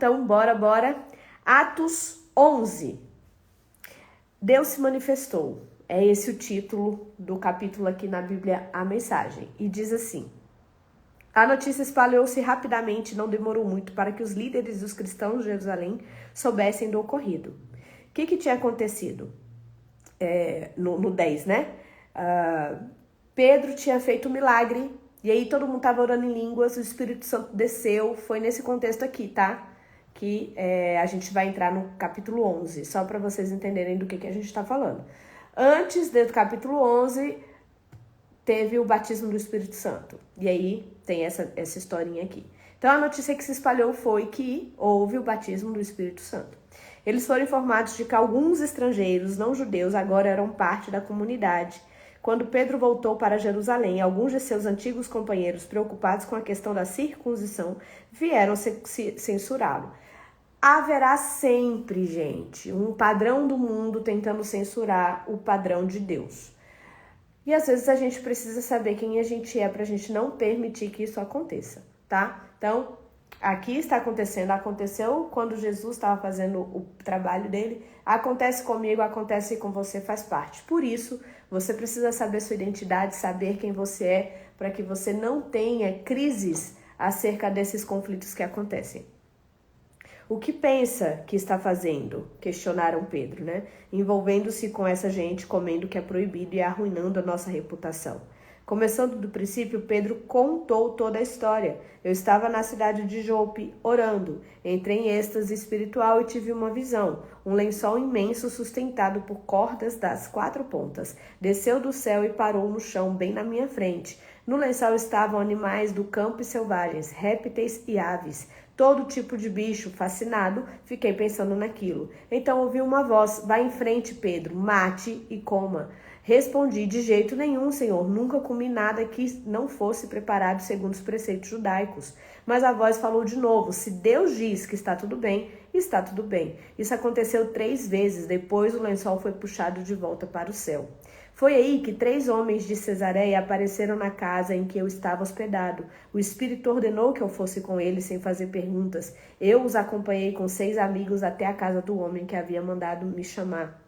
Então, bora. Atos 11. Deus se manifestou. É esse o título do capítulo aqui na Bíblia, a mensagem. E diz assim: a notícia espalhou-se rapidamente, não demorou muito para que os líderes dos cristãos de Jerusalém soubessem do ocorrido. O que tinha acontecido? No 10, né? Pedro tinha feito um milagre, e aí todo mundo estava orando em línguas, o Espírito Santo desceu, foi nesse contexto aqui, tá? Que a gente vai entrar no capítulo 11, só para vocês entenderem do que a gente está falando. Antes do capítulo 11, teve o batismo do Espírito Santo. E aí tem essa historinha aqui. Então a notícia que se espalhou foi que houve o batismo do Espírito Santo. Eles foram informados de que alguns estrangeiros não judeus agora eram parte da comunidade. Quando Pedro voltou para Jerusalém, alguns de seus antigos companheiros, preocupados com a questão da circuncisão, vieram censurá-lo. Haverá sempre, gente, um padrão do mundo tentando censurar o padrão de Deus. E às vezes a gente precisa saber quem a gente é para a gente não permitir que isso aconteça, tá? Então, aqui está acontecendo, aconteceu quando Jesus estava fazendo o trabalho dele, acontece comigo, acontece com você, faz parte. Por isso, você precisa saber sua identidade, saber quem você é, para que você não tenha crises acerca desses conflitos que acontecem. O que pensa que está fazendo? Questionaram Pedro, né? Envolvendo-se com essa gente, comendo o que é proibido e arruinando a nossa reputação. Começando do princípio, Pedro contou toda a história. Eu estava na cidade de Jope, orando. Entrei em êxtase espiritual e tive uma visão. Um lençol imenso sustentado por cordas das 4 pontas. Desceu do céu e parou no chão, bem na minha frente. No lençol estavam animais do campo e selvagens, répteis e aves. Todo tipo de bicho. Fascinado, fiquei pensando naquilo. Então ouvi uma voz: vai em frente, Pedro, mate e coma. Respondi: de jeito nenhum, Senhor, nunca comi nada que não fosse preparado segundo os preceitos judaicos. Mas a voz falou de novo: se Deus diz que está tudo bem, está tudo bem. Isso aconteceu 3 vezes, depois o lençol foi puxado de volta para o céu. Foi aí que 3 homens de Cesareia apareceram na casa em que eu estava hospedado. O Espírito ordenou que eu fosse com eles sem fazer perguntas. Eu os acompanhei com 6 amigos até a casa do homem que havia mandado me chamar.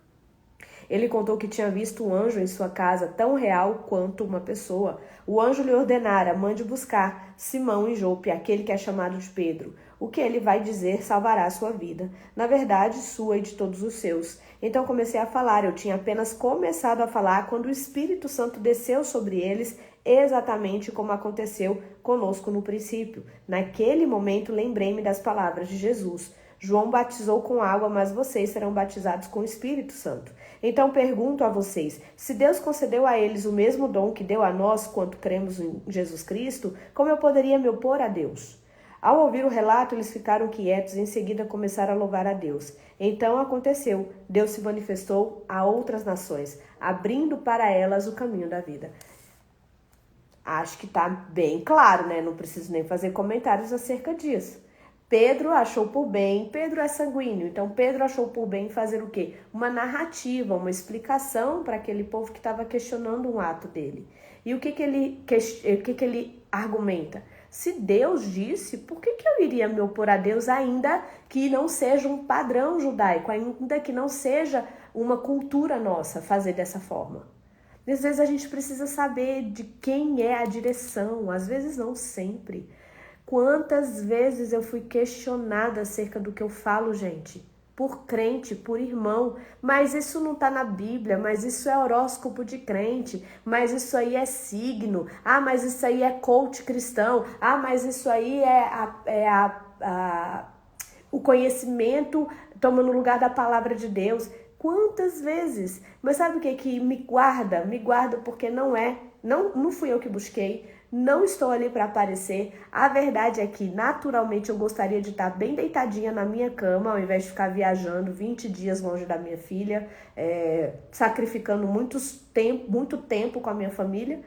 Ele contou que tinha visto um anjo em sua casa, tão real quanto uma pessoa. O anjo lhe ordenara: mande buscar Simão em Jope, aquele que é chamado de Pedro. O que ele vai dizer salvará a sua vida. Na verdade, sua e de todos os seus. Então comecei a falar. Eu tinha apenas começado a falar quando o Espírito Santo desceu sobre eles, exatamente como aconteceu conosco no princípio. Naquele momento lembrei-me das palavras de Jesus. João batizou com água, mas vocês serão batizados com o Espírito Santo. Então pergunto a vocês, se Deus concedeu a eles o mesmo dom que deu a nós quando cremos em Jesus Cristo, como eu poderia me opor a Deus? Ao ouvir o relato, eles ficaram quietos e em seguida começaram a louvar a Deus. Então aconteceu, Deus se manifestou a outras nações, abrindo para elas o caminho da vida. Acho que está bem claro, né? Não preciso nem fazer comentários acerca disso. Pedro achou por bem, Pedro é sanguíneo, então Pedro achou por bem fazer o quê? Uma narrativa, uma explicação para aquele povo que estava questionando um ato dele. E o que ele argumenta? Se Deus disse, por que eu iria me opor a Deus, ainda que não seja um padrão judaico, ainda que não seja uma cultura nossa fazer dessa forma? Às vezes a gente precisa saber de quem é a direção, às vezes não sempre. Quantas vezes eu fui questionada acerca do que eu falo, gente? Por crente, por irmão. Mas isso não está na Bíblia, mas isso é horóscopo de crente. Mas isso aí é signo. Ah, mas isso aí é coach cristão. Ah, mas isso aí o conhecimento tomando lugar da palavra de Deus. Quantas vezes? Mas sabe o que me guarda? Me guarda porque não fui eu que busquei. Não estou ali para aparecer. A verdade é que, naturalmente, eu gostaria de estar bem deitadinha na minha cama, ao invés de ficar viajando 20 dias longe da minha filha, sacrificando muito tempo com a minha família.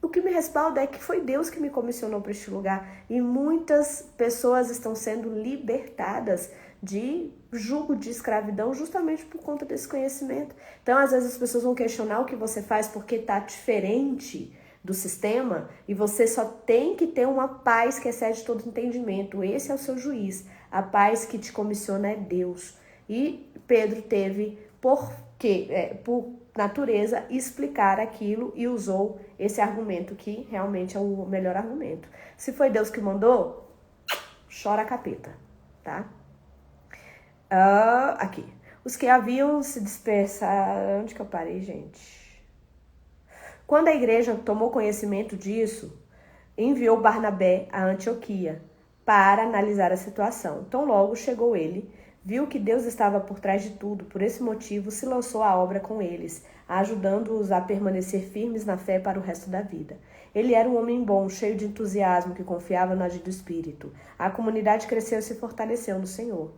O que me respalda é que foi Deus que me comissionou para este lugar. E muitas pessoas estão sendo libertadas de jugo de escravidão justamente por conta desse conhecimento. Então, às vezes, as pessoas vão questionar o que você faz porque está diferente do sistema, e você só tem que ter uma paz que excede todo entendimento. Esse é o seu juiz. A paz que te comissiona é Deus. E Pedro teve, por natureza, explicar aquilo e usou esse argumento que realmente é o melhor argumento. Se foi Deus que mandou, chora capeta, tá? Aqui. Os que haviam se dispersado... Onde que eu parei, gente? Quando a igreja tomou conhecimento disso, enviou Barnabé a Antioquia para analisar a situação. Então logo chegou ele, viu que Deus estava por trás de tudo, por esse motivo se lançou à obra com eles, ajudando-os a permanecer firmes na fé para o resto da vida. Ele era um homem bom, cheio de entusiasmo, que confiava no agir do Espírito. A comunidade cresceu e se fortaleceu no Senhor.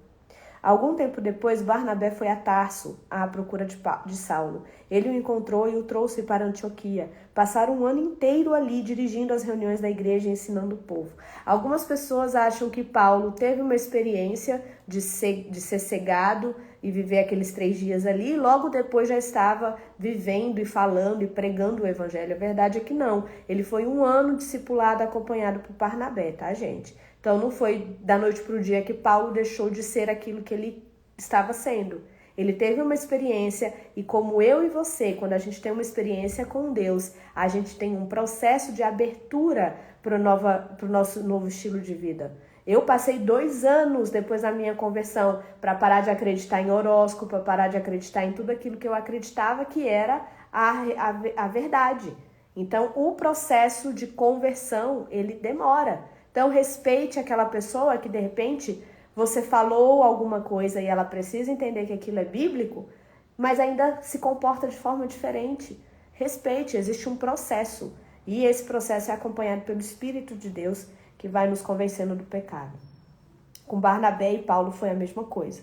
Algum tempo depois, Barnabé foi a Tarso à procura de Saulo. Ele o encontrou e o trouxe para Antioquia. Passaram um ano inteiro ali, dirigindo as reuniões da igreja e ensinando o povo. Algumas pessoas acham que Paulo teve uma experiência de ser cegado e viver aqueles 3 dias ali, e logo depois já estava vivendo e falando e pregando o evangelho. A verdade é que não. Ele foi um ano discipulado, acompanhado por Barnabé, tá, gente? Então não foi da noite para o dia que Paulo deixou de ser aquilo que ele estava sendo. Ele teve uma experiência e como eu e você, quando a gente tem uma experiência com Deus, a gente tem um processo de abertura para o nosso novo estilo de vida. Eu passei 2 anos depois da minha conversão para parar de acreditar em horóscopo, para parar de acreditar em tudo aquilo que eu acreditava que era a verdade. Então o processo de conversão, ele demora. Então, respeite aquela pessoa que, de repente, você falou alguma coisa e ela precisa entender que aquilo é bíblico, mas ainda se comporta de forma diferente. Respeite, existe um processo. E esse processo é acompanhado pelo Espírito de Deus, que vai nos convencendo do pecado. Com Barnabé e Paulo foi a mesma coisa.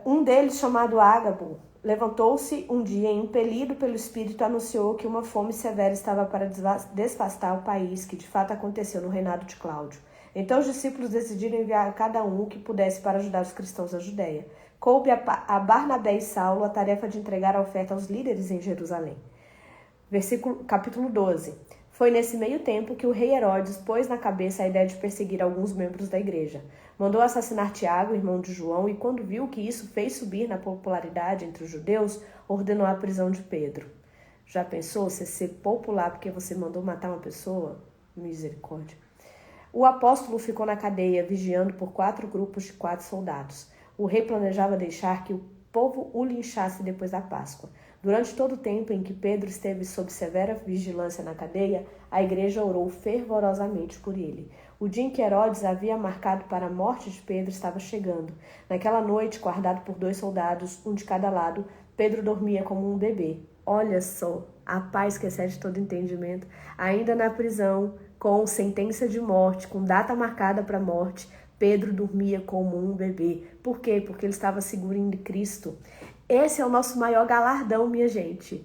Um deles, chamado Ágabo, levantou-se um dia e, impelido pelo Espírito, anunciou que uma fome severa estava para devastar o país, que de fato aconteceu no reinado de Cláudio. Então os discípulos decidiram enviar cada um que pudesse para ajudar os cristãos da Judéia. Coube a Barnabé e Saulo a tarefa de entregar a oferta aos líderes em Jerusalém. Capítulo 12. Foi nesse meio tempo que o rei Herodes pôs na cabeça a ideia de perseguir alguns membros da igreja. Mandou assassinar Tiago, irmão de João, e quando viu que isso fez subir na popularidade entre os judeus, ordenou a prisão de Pedro. Já pensou você ser popular porque você mandou matar uma pessoa? Misericórdia. O apóstolo ficou na cadeia, vigiando por 4 grupos de 4 soldados. O rei planejava deixar que o povo o linchasse depois da Páscoa. Durante todo o tempo em que Pedro esteve sob severa vigilância na cadeia, a igreja orou fervorosamente por ele. O dia em que Herodes havia marcado para a morte de Pedro estava chegando. Naquela noite, guardado por 2 soldados, um de cada lado, Pedro dormia como um bebê. Olha só, a paz que excede todo entendimento. Ainda na prisão, com sentença de morte, com data marcada para a morte, Pedro dormia como um bebê. Por quê? Porque ele estava seguro em Cristo. Esse é o nosso maior galardão, minha gente.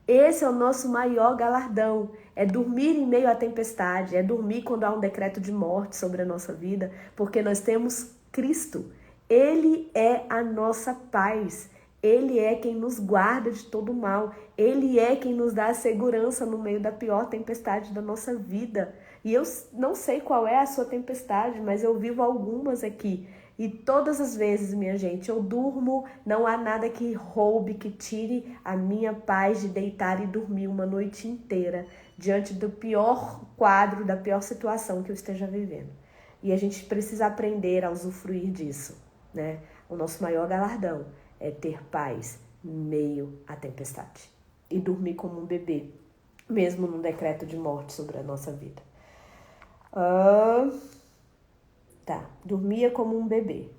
Esse é o nosso maior galardão. É dormir em meio à tempestade, é dormir quando há um decreto de morte sobre a nossa vida, porque nós temos Cristo. Ele é a nossa paz. Ele é quem nos guarda de todo mal. Ele é quem nos dá a segurança no meio da pior tempestade da nossa vida. E eu não sei qual é a sua tempestade, mas eu vivo algumas aqui. E todas as vezes, minha gente, eu durmo, não há nada que roube, que tire a minha paz de deitar e dormir uma noite inteira diante do pior quadro, da pior situação que eu esteja vivendo. E a gente precisa aprender a usufruir disso, né? O nosso maior galardão é ter paz em meio à tempestade e dormir como um bebê, mesmo num decreto de morte sobre a nossa vida. Dormia como um bebê.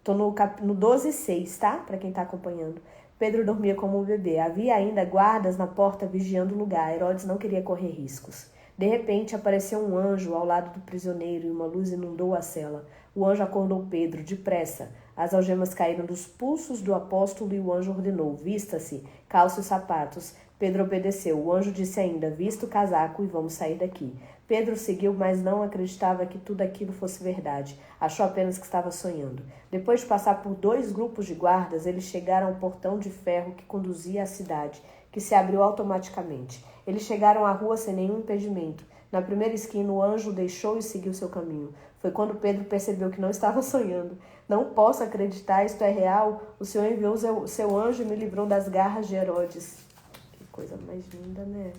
Tô no 12:6, tá? Para quem tá acompanhando. Pedro dormia como um bebê. Havia ainda guardas na porta vigiando o lugar. Herodes não queria correr riscos. De repente, apareceu um anjo ao lado do prisioneiro e uma luz inundou a cela. O anjo acordou Pedro, depressa. As algemas caíram dos pulsos do apóstolo e o anjo ordenou: vista-se, calce os sapatos. Pedro obedeceu. O anjo disse ainda: vista o casaco e vamos sair daqui. Pedro seguiu, mas não acreditava que tudo aquilo fosse verdade. Achou apenas que estava sonhando. Depois de passar por 2 grupos de guardas, eles chegaram ao portão de ferro que conduzia à cidade, que se abriu automaticamente. Eles chegaram à rua sem nenhum impedimento. Na primeira esquina, o anjo o deixou e seguiu seu caminho. Foi quando Pedro percebeu que não estava sonhando. Não posso acreditar, isto é real. O Senhor enviou o seu anjo e me livrou das garras de Herodes. Que coisa mais linda, né?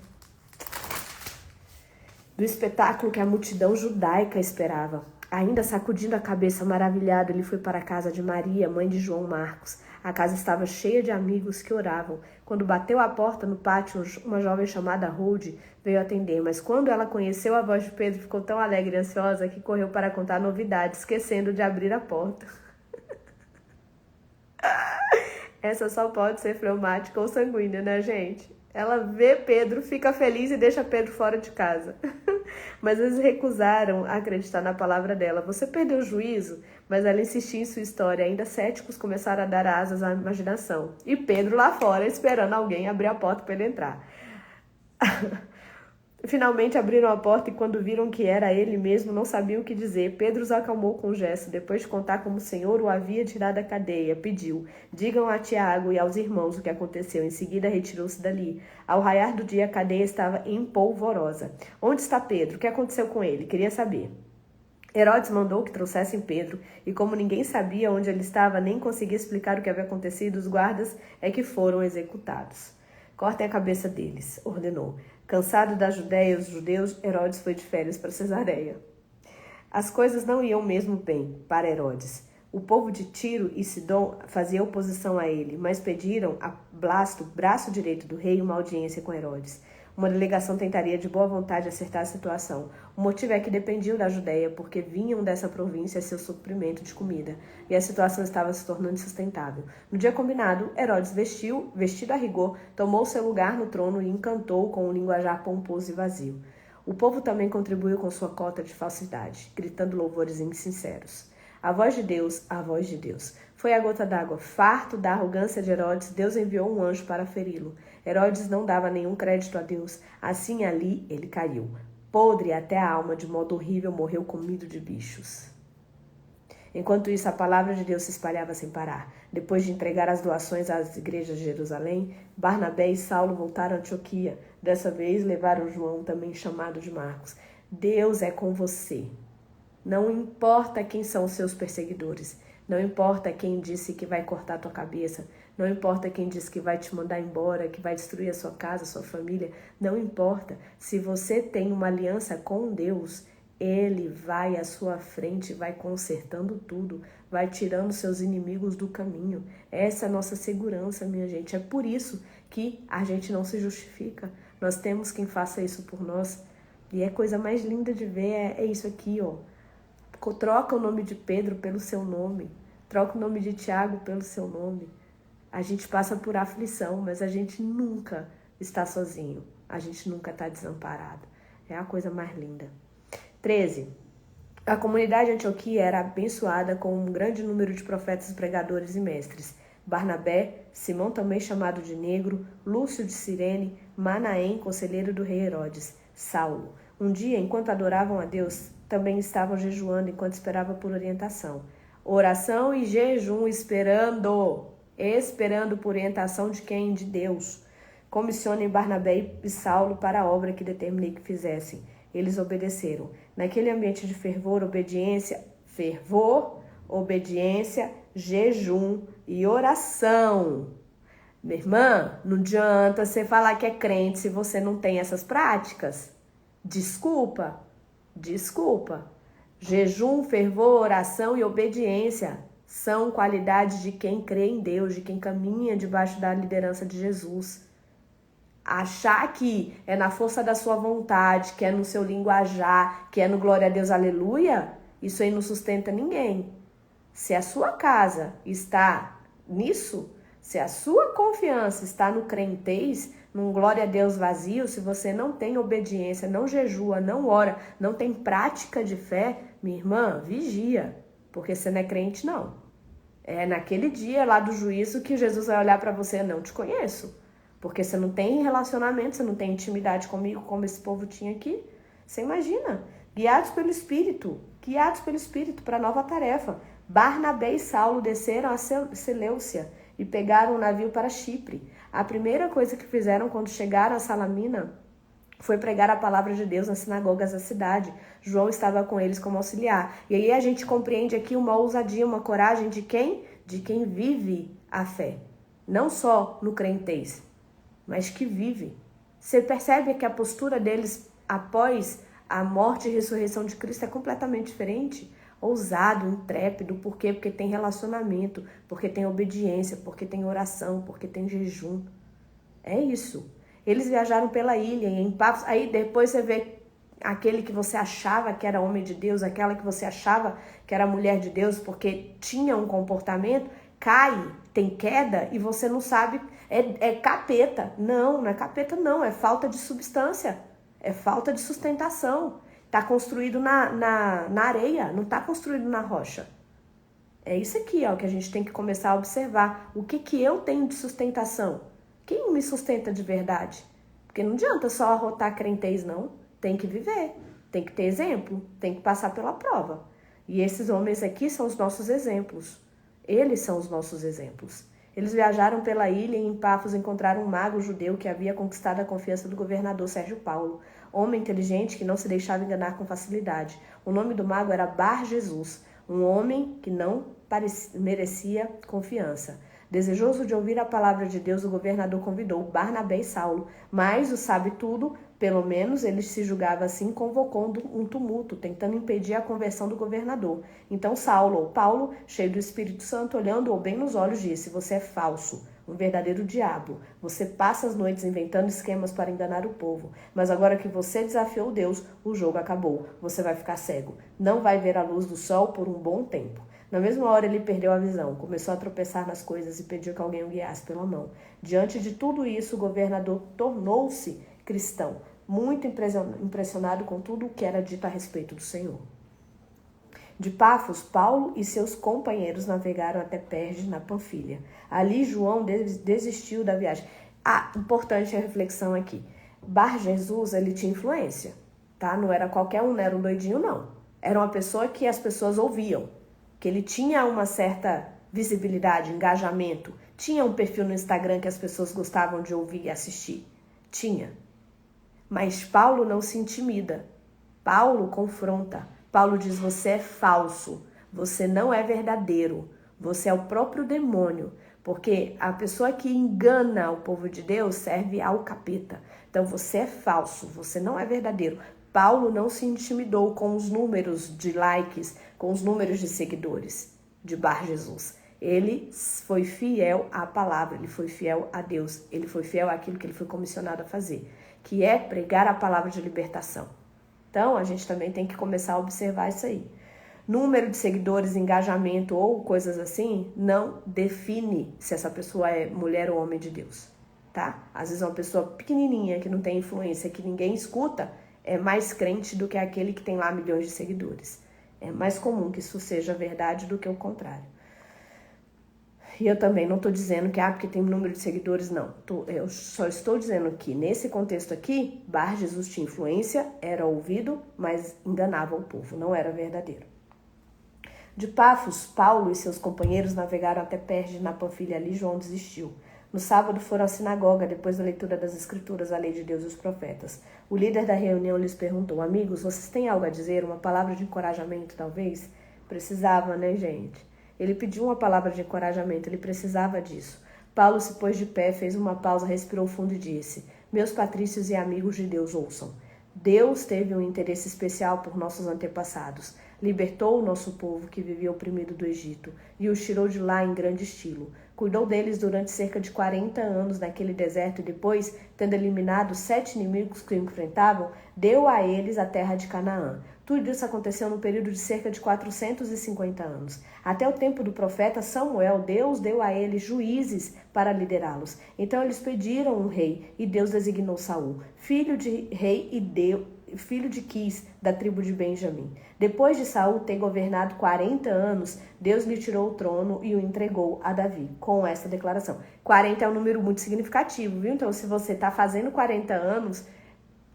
Do espetáculo que a multidão judaica esperava. Ainda sacudindo a cabeça maravilhado, ele foi para a casa de Maria, mãe de João Marcos. A casa estava cheia de amigos que oravam. Quando bateu a porta no pátio, uma jovem chamada Rude veio atender, mas quando ela conheceu a voz de Pedro, ficou tão alegre e ansiosa que correu para contar novidades, esquecendo de abrir a porta. Essa só pode ser fleumática ou sanguínea, né, gente? Ela vê Pedro, fica feliz e deixa Pedro fora de casa. Mas eles recusaram a acreditar na palavra dela. Você perdeu o juízo? Mas ela insistia em sua história. Ainda céticos começaram a dar asas à imaginação. E Pedro lá fora, esperando alguém abrir a porta para ele entrar. Finalmente abriram a porta e quando viram que era ele mesmo, não sabiam o que dizer. Pedro os acalmou com um gesto. Depois de contar como o Senhor o havia tirado da cadeia, pediu: digam a Tiago e aos irmãos o que aconteceu. Em seguida retirou-se dali. Ao raiar do dia, a cadeia estava empolvorosa. Onde está Pedro? O que aconteceu com ele? Queria saber. Herodes mandou que trouxessem Pedro, e como ninguém sabia onde ele estava, nem conseguia explicar o que havia acontecido, os guardas é que foram executados. Cortem a cabeça deles, ordenou. Cansado da Judéia, os judeus, Herodes foi de férias para Cesareia. As coisas não iam mesmo bem para Herodes. O povo de Tiro e Sidom fazia oposição a ele, mas pediram a Blasto, braço direito do rei, uma audiência com Herodes. Uma delegação tentaria de boa vontade acertar a situação. O motivo é que dependiam da Judéia, porque vinham dessa província seu suprimento de comida, e a situação estava se tornando insustentável. No dia combinado, Herodes vestido a rigor, tomou seu lugar no trono e encantou com um linguajar pomposo e vazio. O povo também contribuiu com sua cota de falsidade, gritando louvores insinceros. A voz de Deus, a voz de Deus. Foi a gota d'água. Farto da arrogância de Herodes, Deus enviou um anjo para feri-lo. Herodes não dava nenhum crédito a Deus. Assim ali ele caiu. Podre até a alma, de modo horrível, morreu comido de bichos. Enquanto isso, a palavra de Deus se espalhava sem parar. Depois de entregar as doações às igrejas de Jerusalém, Barnabé e Saulo voltaram a Antioquia. Dessa vez levaram João, também chamado de Marcos. Deus é com você. Não importa quem são os seus perseguidores. Não importa quem disse que vai cortar a tua cabeça. Não importa quem disse que vai te mandar embora, que vai destruir a sua casa, a sua família. Não importa. Se você tem uma aliança com Deus, Ele vai à sua frente, vai consertando tudo, vai tirando seus inimigos do caminho. Essa é a nossa segurança, minha gente. É por isso que a gente não se justifica. Nós temos quem faça isso por nós. E a coisa mais linda de ver é isso aqui, ó. Troca o nome de Pedro pelo seu nome. Troca o nome de Tiago pelo seu nome. A gente passa por aflição, mas a gente nunca está sozinho. A gente nunca está desamparado. É a coisa mais linda. 13. A comunidade de Antioquia era abençoada com um grande número de profetas, pregadores e mestres. Barnabé, Simão também chamado de Negro, Lúcio de Cirene, Manaém, conselheiro do rei Herodes, Saulo. Um dia, enquanto adoravam a Deus, também estavam jejuando enquanto esperavam por orientação. Oração e jejum, esperando por orientação de quem? De Deus. Comissionem Barnabé e Saulo para a obra que determinei que fizessem. Eles obedeceram. Naquele ambiente de fervor, obediência, jejum e oração. Minha irmã, não adianta você falar que é crente se você não tem essas práticas. Desculpa. Jejum, fervor, oração e obediência são qualidades de quem crê em Deus, de quem caminha debaixo da liderança de Jesus. Achar que é na força da sua vontade, que é no seu linguajar, que é no glória a Deus, aleluia, isso aí não sustenta ninguém. Se a sua casa está nisso, se a sua confiança está no crentez, num glória a Deus vazio, se você não tem obediência, não jejua, não ora, não tem prática de fé, minha irmã, vigia, porque você não é crente, não. É naquele dia lá do juízo que Jesus vai olhar para você, não te conheço. Porque você não tem relacionamento, você não tem intimidade comigo, como esse povo tinha aqui. Você imagina, guiados pelo Espírito para a nova tarefa. Barnabé e Saulo desceram a Seleucia e pegaram um navio para Chipre. A primeira coisa que fizeram quando chegaram a Salamina foi pregar a palavra de Deus nas sinagogas da cidade. João estava com eles como auxiliar. E aí a gente compreende aqui uma ousadia, uma coragem de quem? De quem vive a fé. Não só no crentez, mas que vive. Você percebe que a postura deles após a morte e ressurreição de Cristo é completamente diferente? Ousado, intrépido. Por quê? Porque tem relacionamento, porque tem obediência, porque tem oração, porque tem jejum. É isso. Eles viajaram pela ilha em Pafos. Aí depois você vê aquele que você achava que era homem de Deus, aquela que você achava que era mulher de Deus, porque tinha um comportamento, cai, tem queda e você não sabe, é capeta. Não, não é capeta não, é falta de substância, é falta de sustentação. Está construído na areia, não está construído na rocha. É isso aqui, ó, que a gente tem que começar a observar. O que eu tenho de sustentação? Quem me sustenta de verdade? Porque não adianta só arrotar crentez, não. Tem que viver, tem que ter exemplo, tem que passar pela prova. E esses homens aqui são os nossos exemplos. Eles são os nossos exemplos. Eles viajaram pela ilha e em Pafos encontraram um mago judeu que havia conquistado a confiança do governador Sérgio Paulo, homem inteligente que não se deixava enganar com facilidade. O nome do mago era Bar Jesus, um homem que não merecia confiança. Desejoso de ouvir a palavra de Deus, o governador convidou Barnabé e Saulo, mas o sabe-tudo, pelo menos ele se julgava assim, convocou um tumulto, tentando impedir a conversão do governador. Então Saulo, ou Paulo, cheio do Espírito Santo, olhando-o bem nos olhos, disse: você é falso, um verdadeiro diabo. Você passa as noites inventando esquemas para enganar o povo. Mas agora que você desafiou Deus, o jogo acabou. Você vai ficar cego. Não vai ver a luz do sol por um bom tempo. Na mesma hora ele perdeu a visão, começou a tropeçar nas coisas e pediu que alguém o guiasse pela mão. Diante de tudo isso, o governador tornou-se cristão, muito impressionado com tudo o que era dito a respeito do Senhor. De Pafos, Paulo e seus companheiros navegaram até Perge, na Panfilha. Ali João desistiu da viagem. Importante a reflexão aqui. Bar Jesus, ele tinha influência, tá? Não era qualquer um, não era um doidinho, não. Era uma pessoa que as pessoas ouviam, que ele tinha uma certa visibilidade, engajamento. Tinha um perfil no Instagram que as pessoas gostavam de ouvir e assistir. Tinha. Mas Paulo não se intimida. Paulo confronta. Paulo diz: você é falso, você não é verdadeiro, você é o próprio demônio, porque a pessoa que engana o povo de Deus serve ao capeta. Então você é falso, você não é verdadeiro. Paulo não se intimidou com os números de likes, com os números de seguidores de Bar Jesus. Ele foi fiel à palavra, ele foi fiel a Deus, ele foi fiel àquilo que ele foi comissionado a fazer, que é pregar a palavra de libertação. Então, a gente também tem que começar a observar isso aí. Número de seguidores, engajamento ou coisas assim, não define se essa pessoa é mulher ou homem de Deus, tá? Às vezes uma pessoa pequenininha, que não tem influência, que ninguém escuta, é mais crente do que aquele que tem lá milhões de seguidores. É mais comum que isso seja verdade do que o contrário. E eu também não estou dizendo que, porque tem um número de seguidores, não. Eu só estou dizendo que, nesse contexto aqui, Bar Jesus tinha influência, era ouvido, mas enganava o povo, não era verdadeiro. De Pafos, Paulo e seus companheiros navegaram até Perge, na Panfilha. Ali João desistiu. No sábado foram à sinagoga, depois da leitura das Escrituras, a lei de Deus e os profetas. O líder da reunião lhes perguntou: amigos, vocês têm algo a dizer? Uma palavra de encorajamento, talvez? Precisava, né, gente? Ele pediu uma palavra de encorajamento, ele precisava disso. Paulo se pôs de pé, fez uma pausa, respirou fundo e disse: meus patrícios e amigos de Deus, ouçam. Deus teve um interesse especial por nossos antepassados. Libertou o nosso povo que vivia oprimido do Egito e os tirou de lá em grande estilo. Cuidou deles durante cerca de 40 anos naquele deserto e depois, tendo eliminado 7 inimigos que o enfrentavam, deu a eles a terra de Canaã. Tudo isso aconteceu no período de cerca de 450 anos. Até o tempo do profeta Samuel, Deus deu a eles juízes para liderá-los. Então eles pediram um rei e Deus designou Saul, filho de rei e filho de Quis, da tribo de Benjamim. Depois de Saul ter governado 40 anos, Deus lhe tirou o trono e o entregou a Davi, com essa declaração. 40 é um número muito significativo, viu? Então, se você está fazendo 40 anos,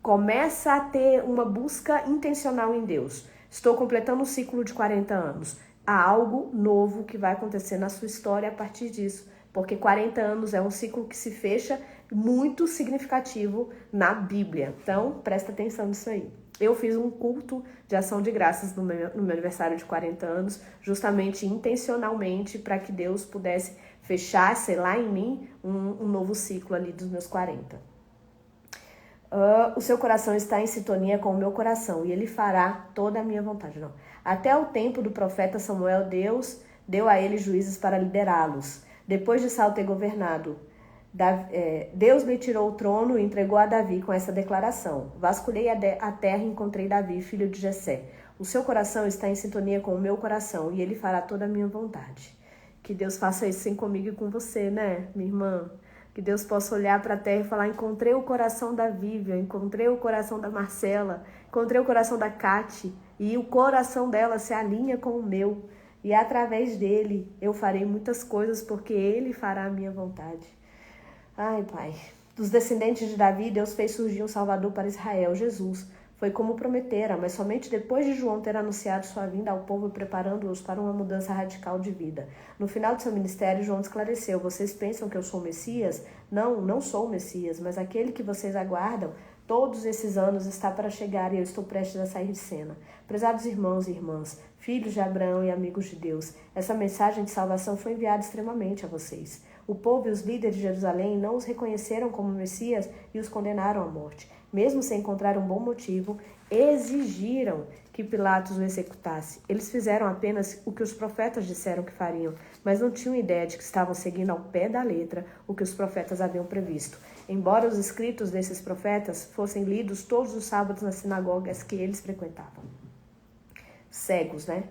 começa a ter uma busca intencional em Deus. Estou completando um ciclo de 40 anos. Há algo novo que vai acontecer na sua história a partir disso. porque 40 anos é um ciclo que se fecha muito significativo na Bíblia. Então, presta atenção nisso aí. Eu fiz um culto de ação de graças no meu aniversário de 40 anos, justamente intencionalmente para que Deus pudesse fechar, sei lá, em mim, um novo ciclo ali dos meus 40. O seu coração está em sintonia com o meu coração e ele fará toda a minha vontade. Não. Até o tempo do profeta Samuel, Deus deu a ele juízes para liderá-los. Depois de Saul ter governado, Deus lhe tirou o trono e entregou a Davi com essa declaração: vasculhei a terra e encontrei Davi, filho de Jessé. O seu coração está em sintonia com o meu coração e ele fará toda a minha vontade. Que Deus faça isso sim comigo e com você, né, minha irmã? Que Deus possa olhar para a terra e falar: encontrei o coração da Vivian, encontrei o coração da Marcela, encontrei o coração da Kati, e o coração dela se alinha com o meu. E através dele eu farei muitas coisas, porque ele fará a minha vontade. Ai, Pai. Dos descendentes de Davi, Deus fez surgir um Salvador para Israel, Jesus. Foi como prometera, mas somente depois de João ter anunciado sua vinda ao povo e preparando-os para uma mudança radical de vida. No final de seu ministério, João esclareceu: vocês pensam que eu sou o Messias? Não, não sou o Messias, mas aquele que vocês aguardam. Todos esses anos está para chegar e eu estou prestes a sair de cena. Prezados irmãos e irmãs, filhos de Abraão e amigos de Deus, essa mensagem de salvação foi enviada extremamente a vocês. O povo e os líderes de Jerusalém não os reconheceram como Messias e os condenaram à morte. Mesmo sem encontrar um bom motivo, exigiram que Pilatos o executasse. Eles fizeram apenas o que os profetas disseram que fariam, mas não tinham ideia de que estavam seguindo ao pé da letra o que os profetas haviam previsto. Embora os escritos desses profetas fossem lidos todos os sábados nas sinagogas que eles frequentavam. Cegos, né?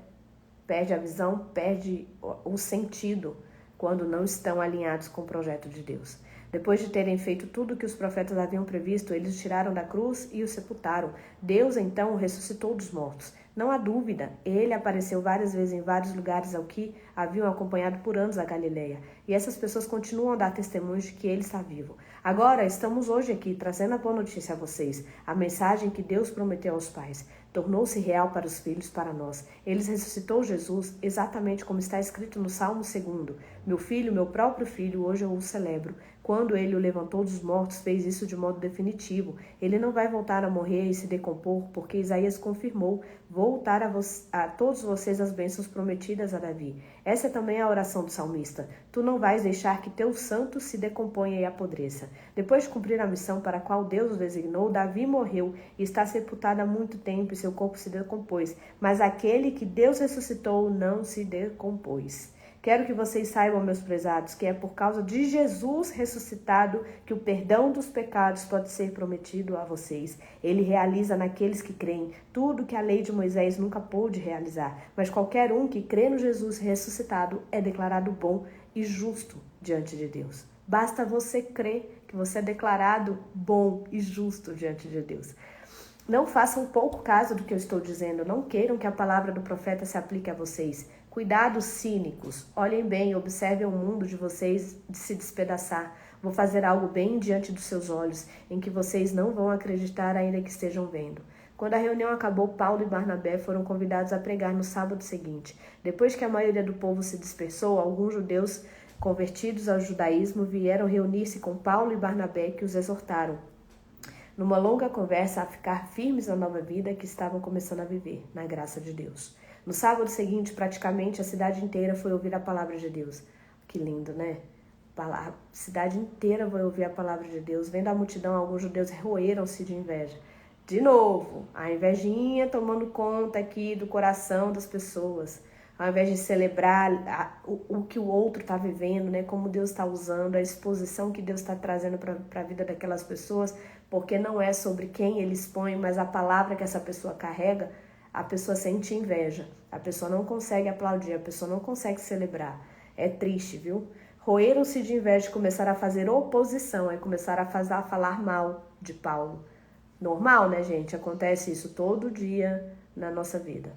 Perde a visão, perde o sentido quando não estão alinhados com o projeto de Deus. Depois de terem feito tudo o que os profetas haviam previsto, eles o tiraram da cruz e o sepultaram. Deus, então, o ressuscitou dos mortos. Não há dúvida, ele apareceu várias vezes em vários lugares ao que haviam acompanhado por anos a Galileia. E essas pessoas continuam a dar testemunhos de que ele está vivo. Agora, estamos hoje aqui trazendo a boa notícia a vocês. A mensagem que Deus prometeu aos pais tornou-se real para os filhos, para nós. Ele ressuscitou Jesus exatamente como está escrito no Salmo 2. Meu filho, meu próprio filho, hoje eu o celebro. Quando ele o levantou dos mortos, fez isso de modo definitivo. Ele não vai voltar a morrer e se decompor, porque Isaías confirmou: vou dar a todos vocês as bênçãos prometidas a Davi. Essa é também a oração do salmista. Tu não vais deixar que teu santo se decomponha e apodreça. Depois de cumprir a missão para a qual Deus o designou, Davi morreu e está sepultado há muito tempo e seu corpo se decompôs. Mas aquele que Deus ressuscitou não se decompôs. Quero que vocês saibam, meus prezados, que é por causa de Jesus ressuscitado que o perdão dos pecados pode ser prometido a vocês. Ele realiza naqueles que creem tudo que a lei de Moisés nunca pôde realizar. Mas qualquer um que crê no Jesus ressuscitado é declarado bom e justo diante de Deus. Basta você crer que você é declarado bom e justo diante de Deus. Não façam pouco caso do que eu estou dizendo. Não queiram que a palavra do profeta se aplique a vocês. Cuidado, cínicos. Olhem bem, observem o mundo de vocês se despedaçar. Vou fazer algo bem diante dos seus olhos, em que vocês não vão acreditar ainda que estejam vendo. Quando a reunião acabou, Paulo e Barnabé foram convidados a pregar no sábado seguinte. Depois que a maioria do povo se dispersou, alguns judeus convertidos ao judaísmo vieram reunir-se com Paulo e Barnabé, que os exortaram, numa longa conversa, a ficar firmes na nova vida que estavam começando a viver, na graça de Deus. No sábado seguinte, praticamente a cidade inteira foi ouvir a palavra de Deus. Que lindo, né? A cidade inteira foi ouvir a palavra de Deus. Vendo a multidão, alguns judeus roeram-se de inveja. De novo, a invejinha tomando conta aqui do coração das pessoas. Ao invés de celebrar o que o outro está vivendo, né? Como Deus está usando, a exposição que Deus está trazendo para a vida daquelas pessoas, porque não é sobre quem ele expõe, mas a palavra que essa pessoa carrega, a pessoa sente inveja, a pessoa não consegue aplaudir, a pessoa não consegue celebrar. É triste, viu? Roeram-se de inveja e começaram a fazer oposição, aí começaram a falar mal de Paulo. Normal, né, gente? Acontece isso todo dia na nossa vida.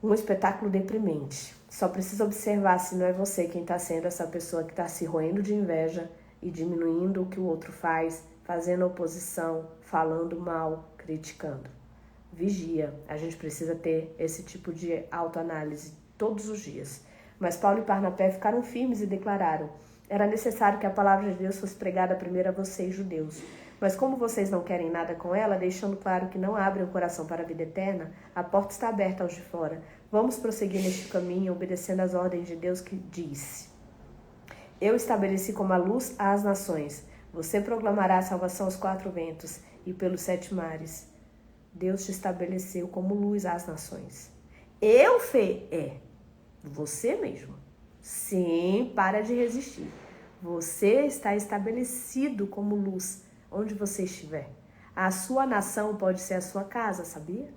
Um espetáculo deprimente. Só precisa observar se não é você quem está sendo essa pessoa que está se roendo de inveja e diminuindo o que o outro faz, fazendo oposição, falando mal, criticando. Vigia. A gente precisa ter esse tipo de autoanálise todos os dias. Mas Paulo e Barnabé ficaram firmes e declararam: Era necessário que a palavra de Deus fosse pregada primeiro a vocês, judeus. Mas como vocês não querem nada com ela, deixando claro que não abrem o coração para a vida eterna, a porta está aberta aos de fora. Vamos prosseguir neste caminho, obedecendo às ordens de Deus que disse: Eu estabeleci como a luz às nações. Você proclamará a salvação aos 4 ventos e pelos 7 mares. Deus te estabeleceu como luz às nações. Você mesmo. Sim, para de resistir. Você está estabelecido como luz onde você estiver. A sua nação pode ser a sua casa, sabia?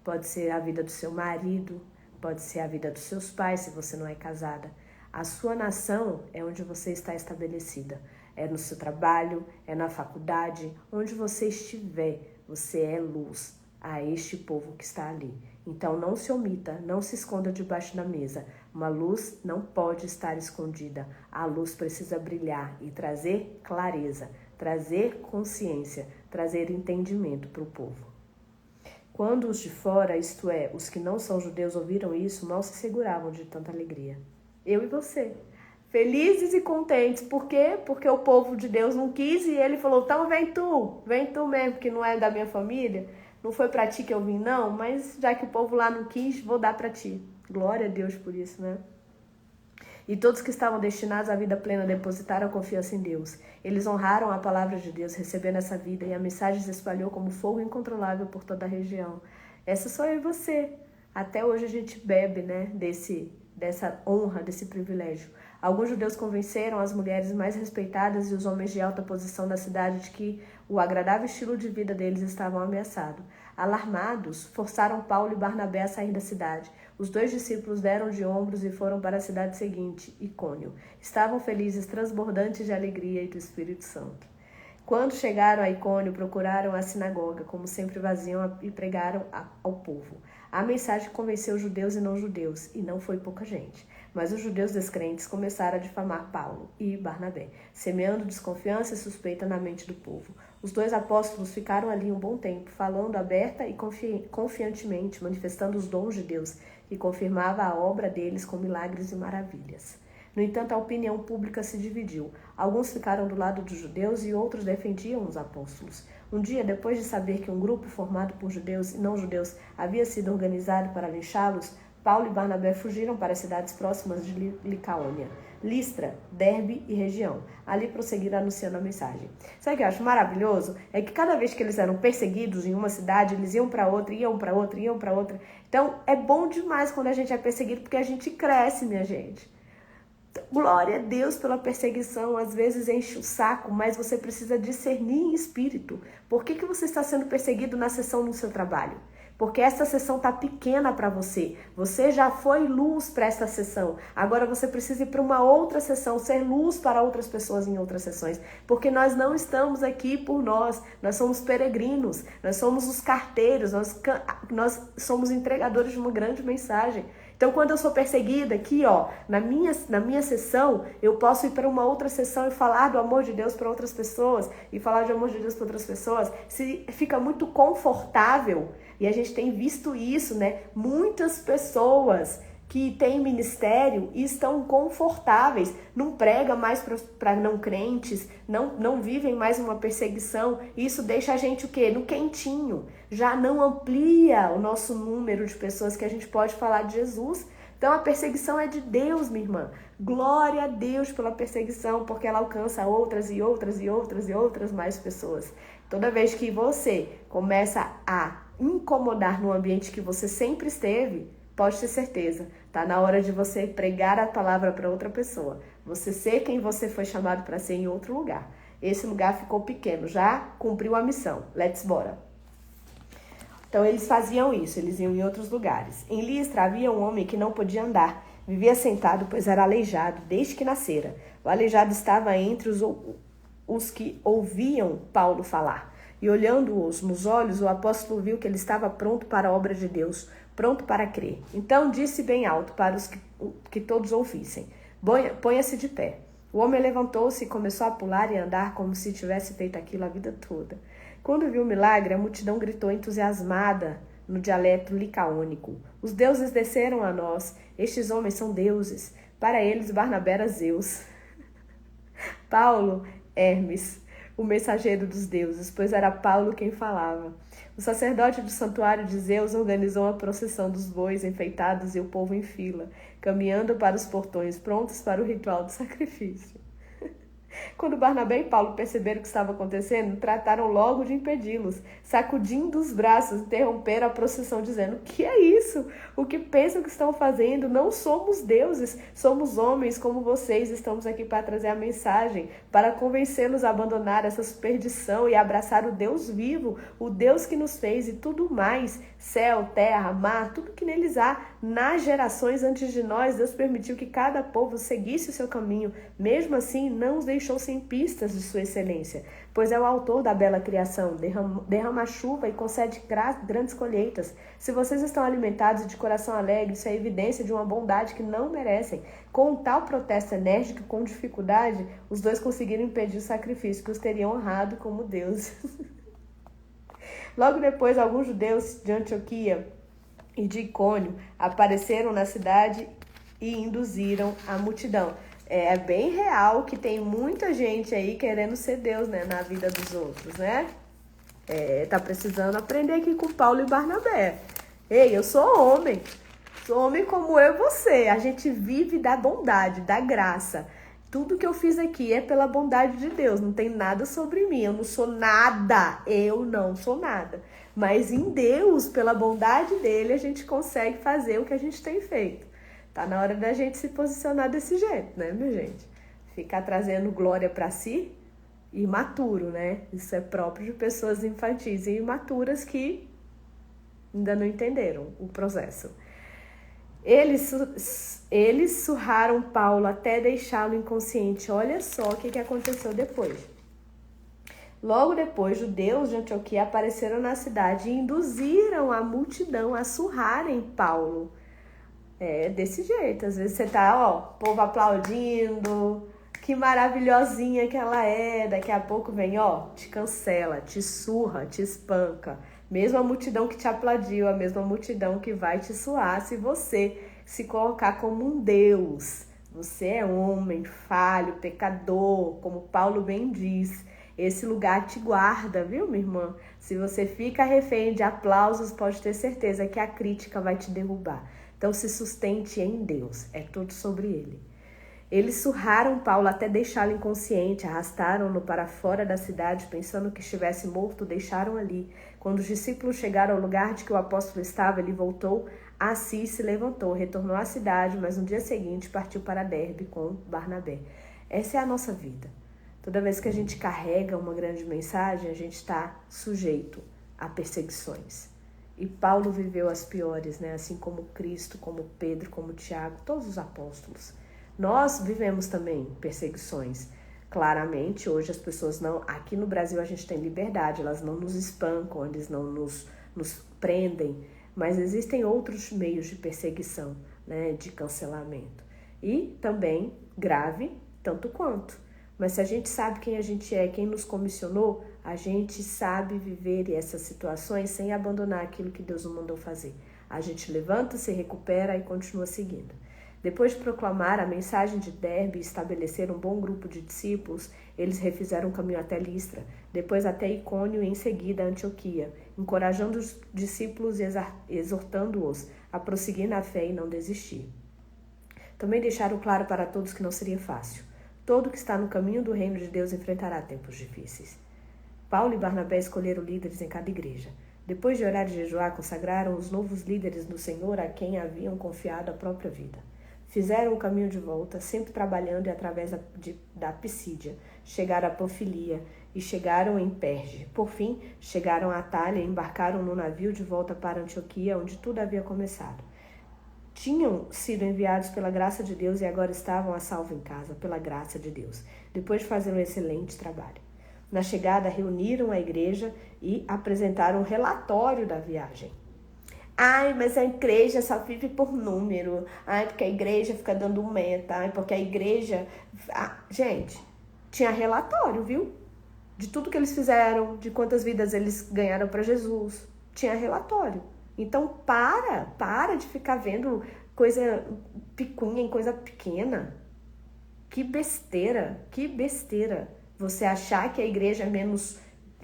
Pode ser a vida do seu marido, pode ser a vida dos seus pais, se você não é casada. A sua nação é onde você está estabelecida. É no seu trabalho, é na faculdade, onde você estiver, você é luz a este povo que está ali. Então não se omita, não se esconda debaixo da mesa. Uma luz não pode estar escondida. A luz precisa brilhar e trazer clareza, trazer consciência, trazer entendimento para o povo. Quando os de fora, isto é, os que não são judeus, ouviram isso, mal se seguravam de tanta alegria. Eu e você. Felizes e contentes. Por quê? Porque o povo de Deus não quis e ele falou, então vem tu mesmo, que não é da minha família. Não foi para ti que eu vim, não, mas já que o povo lá não quis, vou dar para ti. Glória a Deus por isso, né? E todos que estavam destinados à vida plena depositaram confiança em Deus. Eles honraram a palavra de Deus, recebendo essa vida, e a mensagem se espalhou como fogo incontrolável por toda a região. Essa sou eu e você. Até hoje a gente bebe, né, dessa honra, desse privilégio. Alguns judeus convenceram as mulheres mais respeitadas e os homens de alta posição da cidade de que o agradável estilo de vida deles estava ameaçado. Alarmados, forçaram Paulo e Barnabé a sair da cidade. Os 2 discípulos deram de ombros e foram para a cidade seguinte, Icônio. Estavam felizes, transbordantes de alegria e do Espírito Santo. Quando chegaram a Icônio, procuraram a sinagoga, como sempre vaziam, e pregaram ao povo. A mensagem convenceu judeus e não judeus, e não foi pouca gente. Mas os judeus descrentes começaram a difamar Paulo e Barnabé, semeando desconfiança e suspeita na mente do povo. Os 2 apóstolos ficaram ali um bom tempo, falando aberta e confiantemente, manifestando os dons de Deus, que confirmava a obra deles com milagres e maravilhas. No entanto, a opinião pública se dividiu. Alguns ficaram do lado dos judeus e outros defendiam os apóstolos. Um dia, depois de saber que um grupo formado por judeus e não-judeus havia sido organizado para linchá-los, Paulo e Barnabé fugiram para as cidades próximas de Licaônia, Listra, Derbe e região. Ali prosseguiram anunciando a mensagem. Sabe o que eu acho maravilhoso? É que cada vez que eles eram perseguidos em uma cidade, eles iam para outra, iam para outra, iam para outra. Então, é bom demais quando a gente é perseguido, porque a gente cresce, minha gente. Glória a Deus pela perseguição, às vezes enche o saco, mas você precisa discernir em espírito. Por que você está sendo perseguido na sessão no seu trabalho? Porque essa sessão está pequena para você. Você já foi luz para esta sessão. Agora você precisa ir para uma outra sessão, ser luz para outras pessoas em outras sessões. Porque nós não estamos aqui por nós somos peregrinos, nós somos os carteiros, nós somos entregadores de uma grande mensagem. Então, quando eu sou perseguida aqui, na minha sessão, eu posso ir para uma outra sessão e falar do amor de Deus para outras pessoas, e falar do amor de Deus para outras pessoas. Se fica muito confortável, e a gente tem visto isso, né? Muitas pessoas que têm ministério e estão confortáveis, não pregam mais para não crentes, não vivem mais uma perseguição. Isso deixa a gente o quê? No quentinho. Já não amplia o nosso número de pessoas que a gente pode falar de Jesus. Então a perseguição é de Deus, minha irmã. Glória a Deus pela perseguição, porque ela alcança outras e outras e outras e outras mais pessoas. Toda vez que você começa a incomodar no ambiente que você sempre esteve, pode ter certeza, tá na hora de você pregar a palavra para outra pessoa. Você ser quem você foi chamado para ser em outro lugar. Esse lugar ficou pequeno, já cumpriu a missão. Let's bora. Então eles faziam isso, eles iam em outros lugares. Em Listra havia um homem que não podia andar, vivia sentado, pois era aleijado desde que nascera. O aleijado estava entre os que ouviam Paulo falar. E olhando-os nos olhos, o apóstolo viu que ele estava pronto para a obra de Deus, pronto para crer. Então disse bem alto para os que todos ouvissem: ponha-se de pé. O homem levantou-se e começou a pular e andar como se tivesse feito aquilo a vida toda. Quando viu o milagre, a multidão gritou entusiasmada no dialeto licaônico: os deuses desceram a nós, estes homens são deuses. Para eles, Barnabé era Zeus. Paulo, Hermes, o mensageiro dos deuses, pois era Paulo quem falava. O sacerdote do santuário de Zeus organizou a procissão dos bois enfeitados e o povo em fila, caminhando para os portões, prontos para o ritual do sacrifício. Quando Barnabé e Paulo perceberam o que estava acontecendo, trataram logo de impedi-los. Sacudindo os braços, interromperam a procissão, dizendo: "O que é isso? O que pensam que estão fazendo? Não somos deuses, somos homens como vocês. Estamos aqui para trazer a mensagem, para convencê-los a abandonar essa superstição e abraçar o Deus vivo, o Deus que nos fez e tudo mais. Céu, terra, mar, tudo que neles há. Nas gerações antes de nós, Deus permitiu que cada povo seguisse o seu caminho. Mesmo assim, não os deixou sem pistas de sua excelência, pois é o autor da bela criação, derrama a chuva e concede grandes colheitas. Se vocês estão alimentados e de coração alegre, isso é evidência de uma bondade que não merecem." Com um tal protesto enérgico e com dificuldade, os dois conseguiram impedir o sacrifício que os teriam honrado como deuses. Logo depois, alguns judeus de Antioquia e de Icônio apareceram na cidade e induziram a multidão. É bem real que tem muita gente aí querendo ser Deus, né, na vida dos outros, né? Tá precisando aprender aqui com Paulo e Barnabé. Ei, eu sou homem como eu e você. A gente vive da bondade, da graça. Tudo que eu fiz aqui é pela bondade de Deus, não tem nada sobre mim, eu não sou nada, mas em Deus, pela bondade dele, a gente consegue fazer o que a gente tem feito. Tá na hora da gente se posicionar desse jeito, né, minha gente? Ficar trazendo glória para si, imaturo, né? Isso é próprio de pessoas infantis e imaturas que ainda não entenderam o processo. Eles surraram Paulo até deixá-lo inconsciente. Olha só o que aconteceu depois. Logo depois, judeus de Antioquia apareceram na cidade e induziram a multidão a surrarem Paulo. Desse jeito. Às vezes você tá, povo aplaudindo, que maravilhosinha que ela é. Daqui a pouco vem, te cancela, te surra, te espanca. Mesmo a multidão que te aplaudiu, a mesma multidão que vai te suar se você se colocar como um Deus. Você é homem, falho, pecador, como Paulo bem diz. Esse lugar te guarda, viu, minha irmã? Se você fica refém de aplausos, pode ter certeza que a crítica vai te derrubar. Então se sustente em Deus, é tudo sobre Ele. Eles surraram Paulo até deixá-lo inconsciente, arrastaram-no para fora da cidade, pensando que estivesse morto, deixaram ali. Quando os discípulos chegaram ao lugar de que o apóstolo estava, ele voltou a si e se levantou, retornou à cidade, mas no dia seguinte partiu para Derbe com Barnabé. Essa é a nossa vida. Toda vez que a gente carrega uma grande mensagem, a gente está sujeito a perseguições. E Paulo viveu as piores, né? Assim como Cristo, como Pedro, como Tiago, todos os apóstolos. Nós vivemos também perseguições. Claramente, hoje as pessoas não... Aqui no Brasil a gente tem liberdade, elas não nos espancam, eles não nos prendem. Mas existem outros meios de perseguição, né? De cancelamento. E também grave, tanto quanto. Mas se a gente sabe quem a gente é, quem nos comissionou, a gente sabe viver essas situações sem abandonar aquilo que Deus nos mandou fazer. A gente levanta, se recupera e continua seguindo. Depois de proclamar a mensagem de Derbe e estabelecer um bom grupo de discípulos, eles refizeram o caminho até Listra, depois até Icônio e em seguida a Antioquia, encorajando os discípulos e exortando-os a prosseguir na fé e não desistir. Também deixaram claro para todos que não seria fácil. Todo que está no caminho do reino de Deus enfrentará tempos difíceis. Paulo e Barnabé escolheram líderes em cada igreja. Depois de orar e jejuar, consagraram os novos líderes do Senhor a quem haviam confiado a própria vida. Fizeram o caminho de volta, sempre trabalhando e através da Pisídia. Chegaram a Panfilia e chegaram em Perge. Por fim, chegaram a Atália e embarcaram no navio de volta para Antioquia, onde tudo havia começado. Tinham sido enviados pela graça de Deus e agora estavam a salvo em casa, pela graça de Deus, depois de fazer um excelente trabalho. Na chegada, reuniram a igreja e apresentaram um relatório da viagem. Ai, mas a igreja só vive por número. Ai, porque a igreja fica dando meta. Ai, porque a igreja... Gente, tinha relatório, viu? De tudo que eles fizeram, de quantas vidas eles ganharam para Jesus. Tinha relatório. Então, para de ficar vendo coisa picuinha em coisa pequena. Que besteira você achar que a igreja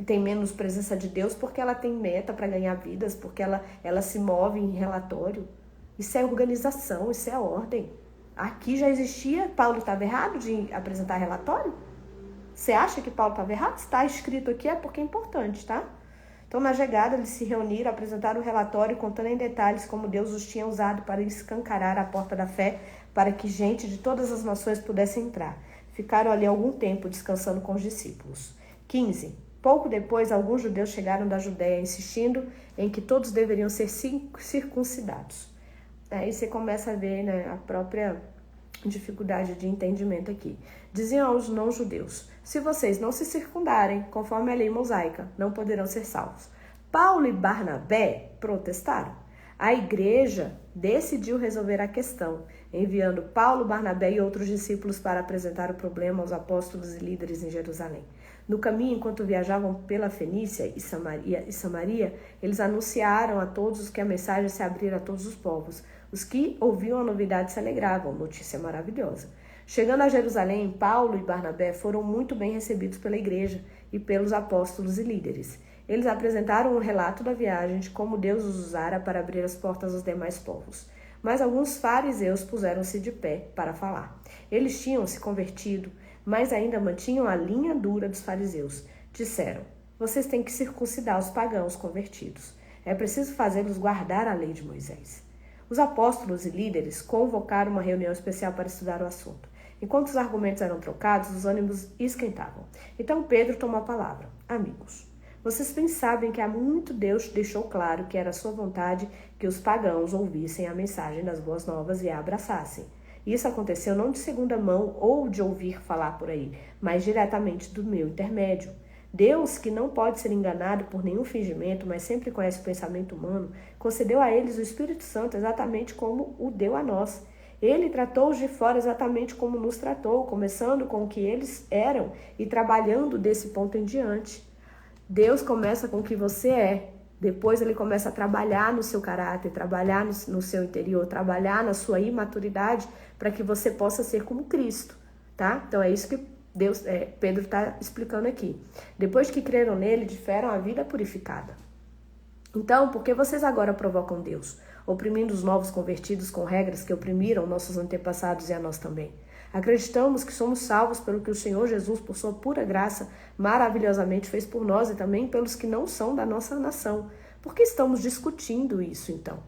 tem menos presença de Deus porque ela tem meta para ganhar vidas, porque ela se move em relatório. Isso é organização, isso é ordem. Aqui já existia, Paulo estava errado de apresentar relatório? Você acha que Paulo estava errado? Se está escrito aqui é porque é importante, tá? Então, na chegada, eles se reuniram, apresentaram o relatório, contando em detalhes como Deus os tinha usado para escancarar a porta da fé, para que gente de todas as nações pudesse entrar. Ficaram ali algum tempo descansando com os discípulos. 15. Pouco depois, alguns judeus chegaram da Judéia, insistindo em que todos deveriam ser circuncidados. Aí você começa a ver, né, a própria dificuldade de entendimento aqui. Diziam aos não-judeus: se vocês não se circundarem, conforme a lei mosaica, não poderão ser salvos. Paulo e Barnabé protestaram. A igreja decidiu resolver a questão, enviando Paulo, Barnabé e outros discípulos para apresentar o problema aos apóstolos e líderes em Jerusalém. No caminho, enquanto viajavam pela Fenícia e Samaria, eles anunciaram a todos que a mensagem se abrira a todos os povos. Os que ouviam a novidade se alegravam, notícia maravilhosa. Chegando a Jerusalém, Paulo e Barnabé foram muito bem recebidos pela igreja e pelos apóstolos e líderes. Eles apresentaram um relato da viagem de como Deus os usara para abrir as portas aos demais povos. Mas alguns fariseus puseram-se de pé para falar. Eles tinham se convertido, mas ainda mantinham a linha dura dos fariseus. Disseram: vocês têm que circuncidar os pagãos convertidos. É preciso fazê-los guardar a lei de Moisés. Os apóstolos e líderes convocaram uma reunião especial para estudar o assunto. Enquanto os argumentos eram trocados, os ânimos esquentavam. Então Pedro tomou a palavra. Amigos, vocês bem sabem que há muito Deus deixou claro que era sua vontade que os pagãos ouvissem a mensagem das boas novas e a abraçassem. Isso aconteceu não de segunda mão ou de ouvir falar por aí, mas diretamente do meu intermédio. Deus, que não pode ser enganado por nenhum fingimento, mas sempre conhece o pensamento humano, concedeu a eles o Espírito Santo exatamente como o deu a nós. Ele tratou-os de fora exatamente como nos tratou, começando com o que eles eram e trabalhando desse ponto em diante. Deus começa com o que você é, depois ele começa a trabalhar no seu caráter, trabalhar no seu interior, trabalhar na sua imaturidade para que você possa ser como Cristo, tá? Então é isso que Pedro está explicando aqui. Depois que creram nele, tiveram a vida purificada. Então, por que vocês agora provocam Deus, oprimindo os novos convertidos com regras que oprimiram nossos antepassados e a nós também? Acreditamos que somos salvos pelo que o Senhor Jesus, por sua pura graça, maravilhosamente fez por nós e também pelos que não são da nossa nação. Por que estamos discutindo isso, então?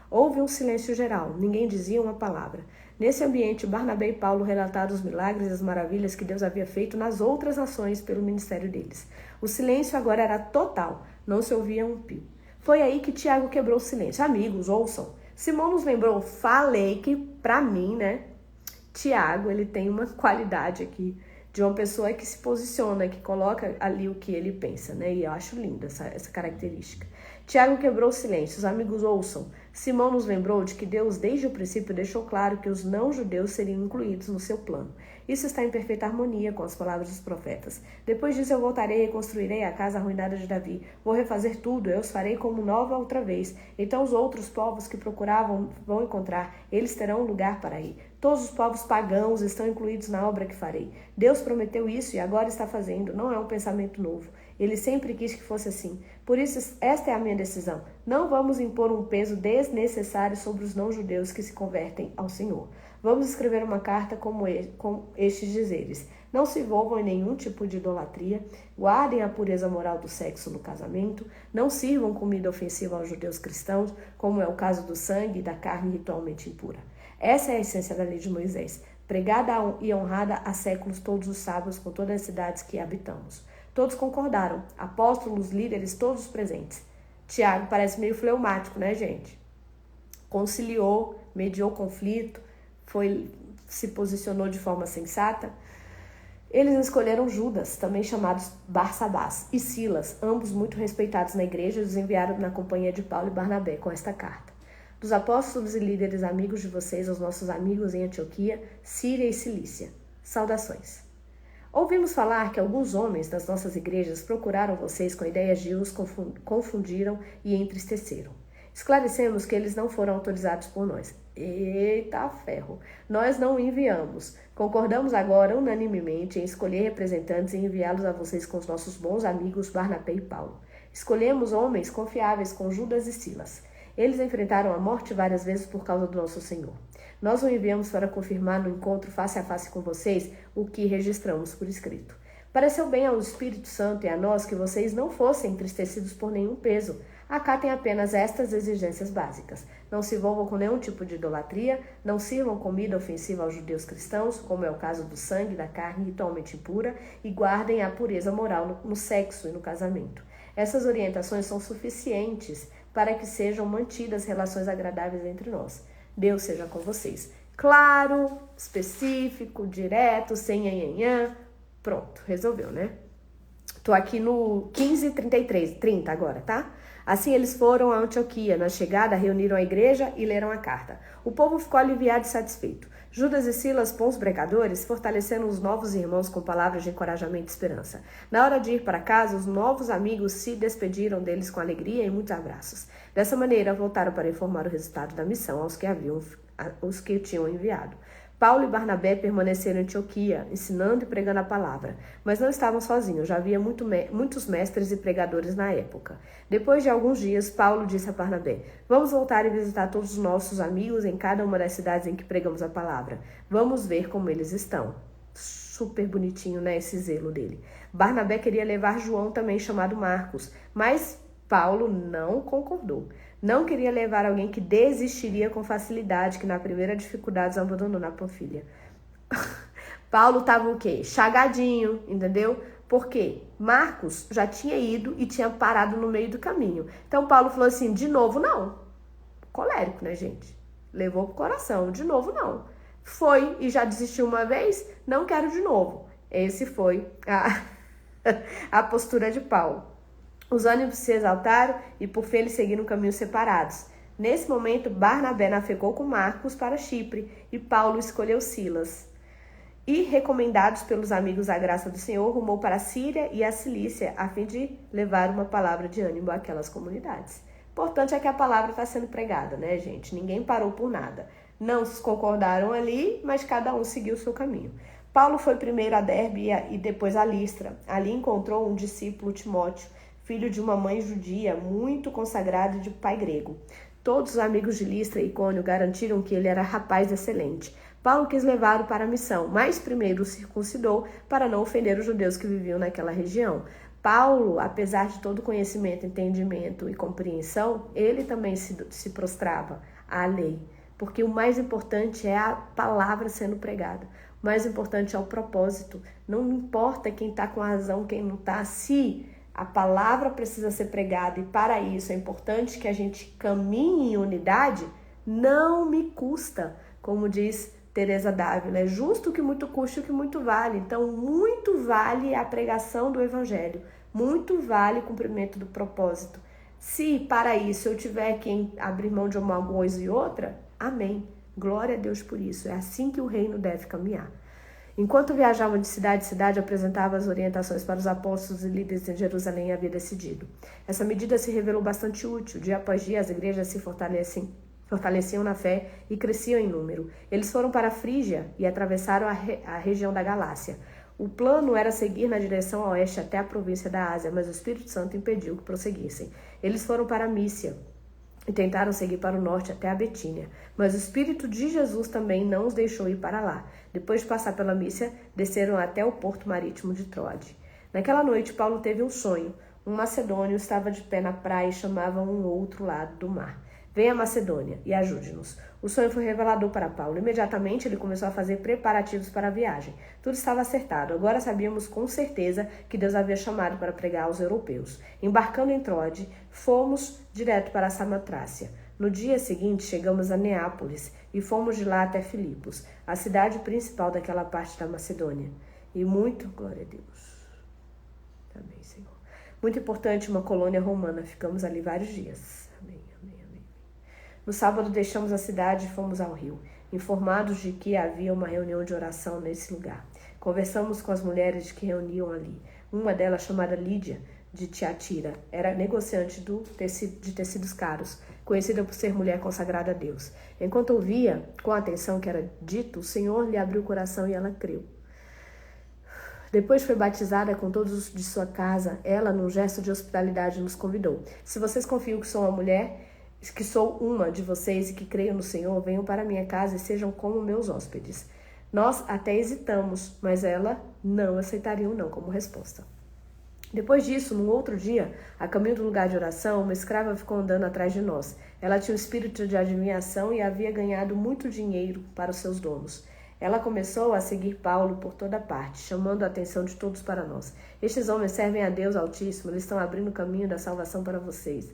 Houve um silêncio geral, ninguém dizia uma palavra. Nesse ambiente, Barnabé e Paulo relataram os milagres e as maravilhas que Deus havia feito nas outras nações pelo ministério deles. O silêncio agora era total, não se ouvia um pio. Foi aí que Tiago quebrou o silêncio. Amigos, ouçam. Simão nos lembrou, falei que, pra mim, né, Tiago, ele tem uma qualidade aqui de uma pessoa que se posiciona, que coloca ali o que ele pensa, né? E eu acho linda essa característica. Tiago quebrou o silêncio. Os amigos ouçam. Simão nos lembrou de que Deus, desde o princípio, deixou claro que os não-judeus seriam incluídos no seu plano. Isso está em perfeita harmonia com as palavras dos profetas. Depois disso eu voltarei e reconstruirei a casa arruinada de Davi. Vou refazer tudo, eu os farei como nova outra vez. Então os outros povos que procuravam vão encontrar, eles terão um lugar para ir. Todos os povos pagãos estão incluídos na obra que farei. Deus prometeu isso e agora está fazendo. Não é um pensamento novo. Ele sempre quis que fosse assim. Por isso, esta é a minha decisão. Não vamos impor um peso desnecessário sobre os não-judeus que se convertem ao Senhor. Vamos escrever uma carta com estes dizeres. Não se envolvam em nenhum tipo de idolatria, guardem a pureza moral do sexo no casamento, não sirvam comida ofensiva aos judeus cristãos, como é o caso do sangue e da carne ritualmente impura. Essa é a essência da lei de Moisés, pregada e honrada há séculos todos os sábados com todas as cidades que habitamos. Todos concordaram, apóstolos, líderes, todos presentes. Tiago parece meio fleumático, né, gente? Conciliou, mediou conflito, se posicionou de forma sensata. Eles escolheram Judas, também chamados Barsabás, e Silas, ambos muito respeitados na igreja, e os enviaram na companhia de Paulo e Barnabé com esta carta. Dos apóstolos e líderes amigos de vocês, aos nossos amigos em Antioquia, Síria e Cilícia. Saudações. Ouvimos falar que alguns homens das nossas igrejas procuraram vocês com ideias de os confundiram e entristeceram. Esclarecemos que eles não foram autorizados por nós. Eita ferro! Nós não enviamos. Concordamos agora unanimemente em escolher representantes e enviá-los a vocês com os nossos bons amigos Barnabé e Paulo. Escolhemos homens confiáveis com Judas e Silas. Eles enfrentaram a morte várias vezes por causa do nosso Senhor. Nós o enviamos para confirmar no encontro face a face com vocês o que registramos por escrito. Pareceu bem ao Espírito Santo e a nós que vocês não fossem entristecidos por nenhum peso. Acatem apenas estas exigências básicas. Não se envolvam com nenhum tipo de idolatria, não sirvam comida ofensiva aos judeus cristãos, como é o caso do sangue, da carne ritualmente impura, e guardem a pureza moral no sexo e no casamento. Essas orientações são suficientes para que sejam mantidas relações agradáveis entre nós. Deus seja com vocês. Claro, específico, direto, sem nhanhanhã. Pronto, resolveu, né? Tô aqui no 30 agora, tá? Assim eles foram a Antioquia. Na chegada, reuniram a igreja e leram a carta. O povo ficou aliviado e satisfeito. Judas e Silas, bons pregadores, fortaleceram os novos irmãos com palavras de encorajamento e esperança. Na hora de ir para casa, os novos amigos se despediram deles com alegria e muitos abraços. Dessa maneira, voltaram para informar o resultado da missão aos que tinham enviado. Paulo e Barnabé permaneceram em Antioquia, ensinando e pregando a palavra. Mas não estavam sozinhos, já havia muitos mestres e pregadores na época. Depois de alguns dias, Paulo disse a Barnabé: vamos voltar e visitar todos os nossos amigos em cada uma das cidades em que pregamos a palavra. Vamos ver como eles estão. Super bonitinho, né, esse zelo dele. Barnabé queria levar João, também chamado Marcos, mas Paulo não concordou. Não queria levar alguém que desistiria com facilidade, que na primeira dificuldade abandonou na Panfilha. Paulo estava o quê? Chagadinho, entendeu? Porque Marcos já tinha ido e tinha parado no meio do caminho. Então Paulo falou assim, de novo não. Colérico, né, gente? Levou pro coração, de novo não. Foi e já desistiu uma vez, não quero de novo. Esse foi a postura de Paulo. Os ânimos se exaltaram e por fim eles seguiram caminhos separados. Nesse momento, Barnabé navegou com Marcos para Chipre e Paulo escolheu Silas. E, recomendados pelos amigos à graça do Senhor, rumou para a Síria e a Cilícia a fim de levar uma palavra de ânimo àquelas comunidades. Importante é que a palavra está sendo pregada, né, gente? Ninguém parou por nada. Não se concordaram ali, mas cada um seguiu o seu caminho. Paulo foi primeiro a Derbe e depois a Listra. Ali encontrou um discípulo, Timóteo, filho de uma mãe judia, muito consagrado e de pai grego. Todos os amigos de Listra e Icônio garantiram que ele era rapaz excelente. Paulo quis levá-lo para a missão, mas primeiro o circuncidou para não ofender os judeus que viviam naquela região. Paulo, apesar de todo conhecimento, entendimento e compreensão, ele também se prostrava à lei, porque o mais importante é a palavra sendo pregada. O mais importante é o propósito. Não importa quem está com razão, quem não está, se a palavra precisa ser pregada e para isso é importante que a gente caminhe em unidade, não me custa, como diz Teresa Dávila, é justo que muito custa o que muito vale. Então, muito vale a pregação do evangelho, muito vale o cumprimento do propósito. Se para isso eu tiver que abrir mão de uma coisa e outra, amém. Glória a Deus por isso. É assim que o reino deve caminhar. Enquanto viajavam de cidade em cidade, apresentava as orientações para os apóstolos e líderes em Jerusalém havia decidido. Essa medida se revelou bastante útil. Dia após dia, as igrejas se fortaleciam na fé e cresciam em número. Eles foram para a Frígia e atravessaram a região da Galácia. O plano era seguir na direção oeste até a província da Ásia, mas o Espírito Santo impediu que prosseguissem. Eles foram para a Mícia e tentaram seguir para o norte até a Betínia, mas o Espírito de Jesus também não os deixou ir para lá. Depois de passar pela Mícia, desceram até o porto marítimo de Troade. Naquela noite, Paulo teve um sonho. Um macedônio estava de pé na praia e chamava um outro lado do mar. Venha, Macedônia, e ajude-nos. O sonho foi revelador para Paulo. Imediatamente ele começou a fazer preparativos para a viagem. Tudo estava acertado. Agora sabíamos com certeza que Deus havia chamado para pregar aos europeus. Embarcando em Troade, fomos direto para a Samotrácia. No dia seguinte, chegamos a Neápolis e fomos de lá até Filipos, a cidade principal daquela parte da Macedônia. E muito, glória a Deus. Amém, Senhor. Muito importante, uma colônia romana. Ficamos ali vários dias. Amém. No sábado deixamos a cidade e fomos ao rio, informados de que havia uma reunião de oração nesse lugar. Conversamos com as mulheres que reuniam ali. Uma delas, chamada Lídia, de Tiatira, era negociante de tecidos caros. conhecida por ser mulher consagrada a Deus. Enquanto ouvia com atenção o que era dito, o Senhor lhe abriu o coração e ela creu. Depois foi batizada com todos de sua casa. Ela, num gesto de hospitalidade, nos convidou. Se vocês confiam que sou uma mulher, que sou uma de vocês e que creio no Senhor, venham para minha casa e sejam como meus hóspedes. Nós até hesitamos, mas ela não aceitaria um não como resposta. Depois disso, num outro dia, a caminho do lugar de oração, uma escrava ficou andando atrás de nós. Ela tinha um espírito de adivinhação e havia ganhado muito dinheiro para os seus donos. Ela começou a seguir Paulo por toda parte, chamando a atenção de todos para nós. Estes homens servem a Deus Altíssimo, eles estão abrindo o caminho da salvação para vocês.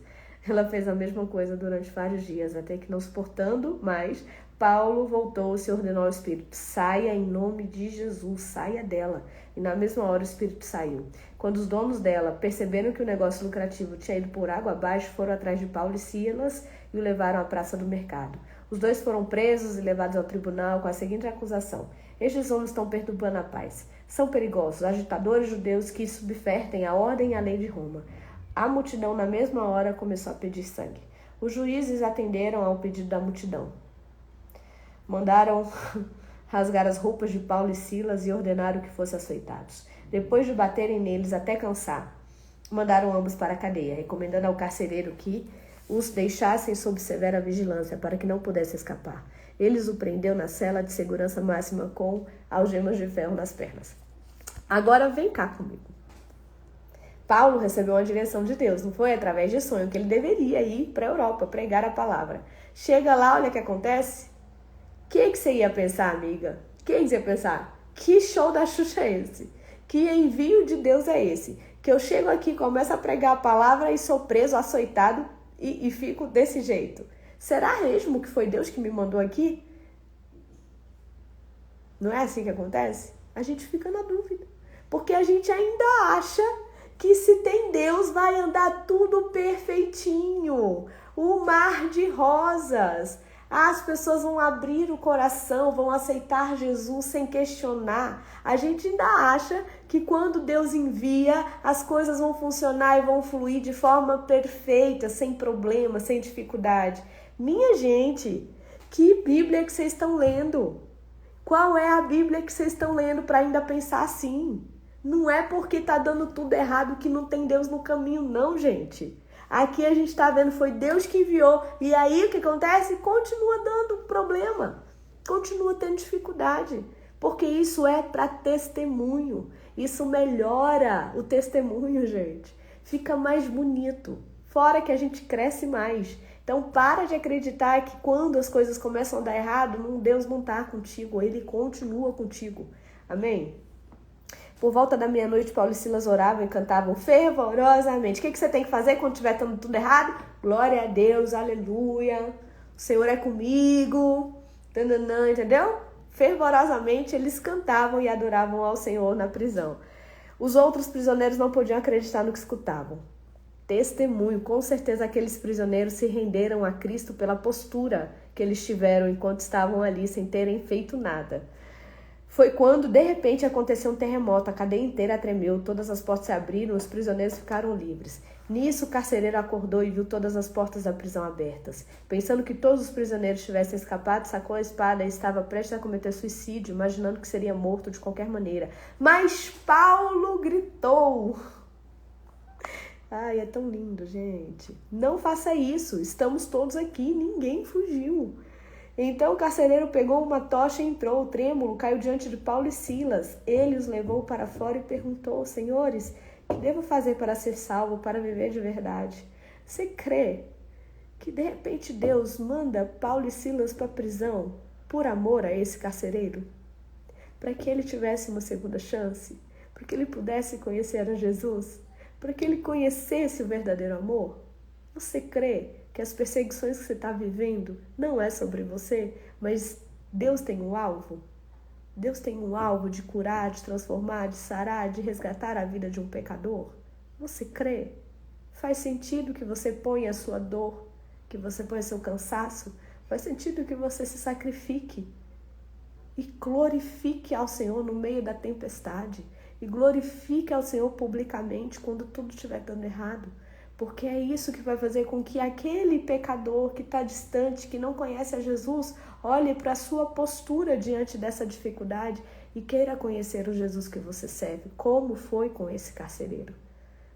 Ela fez a mesma coisa durante vários dias, até que, não suportando mais, Paulo voltou-se e ordenou ao Espírito: saia em nome de Jesus, saia dela. E na mesma hora o Espírito saiu. Quando os donos dela perceberam que o negócio lucrativo tinha ido por água abaixo, foram atrás de Paulo e Silas e o levaram à praça do mercado. Os dois foram presos e levados ao tribunal com a seguinte acusação: estes homens estão perturbando a paz. São perigosos, agitadores judeus que subvertem a ordem e a lei de Roma. A multidão, na mesma hora, começou a pedir sangue. Os juízes atenderam ao pedido da multidão. Mandaram rasgar as roupas de Paulo e Silas e ordenaram que fossem açoitados. Depois de baterem neles até cansar, mandaram ambos para a cadeia, recomendando ao carcereiro que os deixassem sob severa vigilância para que não pudessem escapar. Eles o prendeu na cela de segurança máxima com algemas de ferro nas pernas. Agora vem cá comigo. Paulo recebeu uma direção de Deus, não foi através de sonho, que ele deveria ir para a Europa, pregar a palavra. Chega lá, olha o que acontece. O que você ia pensar, amiga? O que você ia pensar? Que show da Xuxa é esse? Que envio de Deus é esse? Que eu chego aqui, começo a pregar a palavra e sou preso, açoitado e fico desse jeito. Será mesmo que foi Deus que me mandou aqui? Não é assim que acontece? A gente fica na dúvida. Porque a gente ainda acha que se tem Deus vai andar tudo perfeitinho. O mar de rosas. As pessoas vão abrir o coração, vão aceitar Jesus sem questionar. A gente ainda acha que quando Deus envia, as coisas vão funcionar e vão fluir de forma perfeita, sem problema, sem dificuldade. Minha gente, que Bíblia que vocês estão lendo? Qual é a Bíblia que vocês estão lendo para ainda pensar assim? Não é porque tá dando tudo errado que não tem Deus no caminho, não, gente. Aqui a gente está vendo, foi Deus que enviou. E aí o que acontece? Continua dando problema. Continua tendo dificuldade. Porque isso é para testemunho. Isso melhora o testemunho, gente. Fica mais bonito. Fora que a gente cresce mais. Então para de acreditar que quando as coisas começam a dar errado, Deus não está contigo. Ele continua contigo. Amém? Por volta da meia-noite, Paulo e Silas oravam e cantavam fervorosamente. O que você tem que fazer quando estiver dando tudo errado? Glória a Deus, aleluia. O Senhor é comigo. Tananã, entendeu? Fervorosamente eles cantavam e adoravam ao Senhor na prisão. Os outros prisioneiros não podiam acreditar no que escutavam. Testemunho, com certeza aqueles prisioneiros se renderam a Cristo pela postura que eles tiveram enquanto estavam ali sem terem feito nada. Foi quando, de repente, aconteceu um terremoto, a cadeia inteira tremeu, todas as portas se abriram, os prisioneiros ficaram livres. Nisso, o carcereiro acordou e viu todas as portas da prisão abertas. Pensando que todos os prisioneiros tivessem escapado, sacou a espada e estava prestes a cometer suicídio, imaginando que seria morto de qualquer maneira. Mas Paulo gritou. Ai, é tão lindo, gente. Não faça isso, estamos todos aqui, ninguém fugiu. Então o carcereiro pegou uma tocha e entrou, trêmulo, caiu diante de Paulo e Silas. Ele os levou para fora e perguntou: senhores, o que devo fazer para ser salvo, para viver de verdade? Você crê que de repente Deus manda Paulo e Silas para a prisão por amor a esse carcereiro? Para que ele tivesse uma segunda chance? Para que ele pudesse conhecer a Jesus? Para que ele conhecesse o verdadeiro amor? Você crê que as perseguições que você está vivendo não é sobre você, mas Deus tem um alvo? Deus tem um alvo de curar, de transformar, de sarar, de resgatar a vida de um pecador? Você crê? Faz sentido que você ponha a sua dor, que você ponha seu cansaço? Faz sentido que você se sacrifique e glorifique ao Senhor no meio da tempestade? E glorifique ao Senhor publicamente quando tudo estiver dando errado? Porque é isso que vai fazer com que aquele pecador que está distante, que não conhece a Jesus, olhe para a sua postura diante dessa dificuldade e queira conhecer o Jesus que você serve, como foi com esse carcereiro.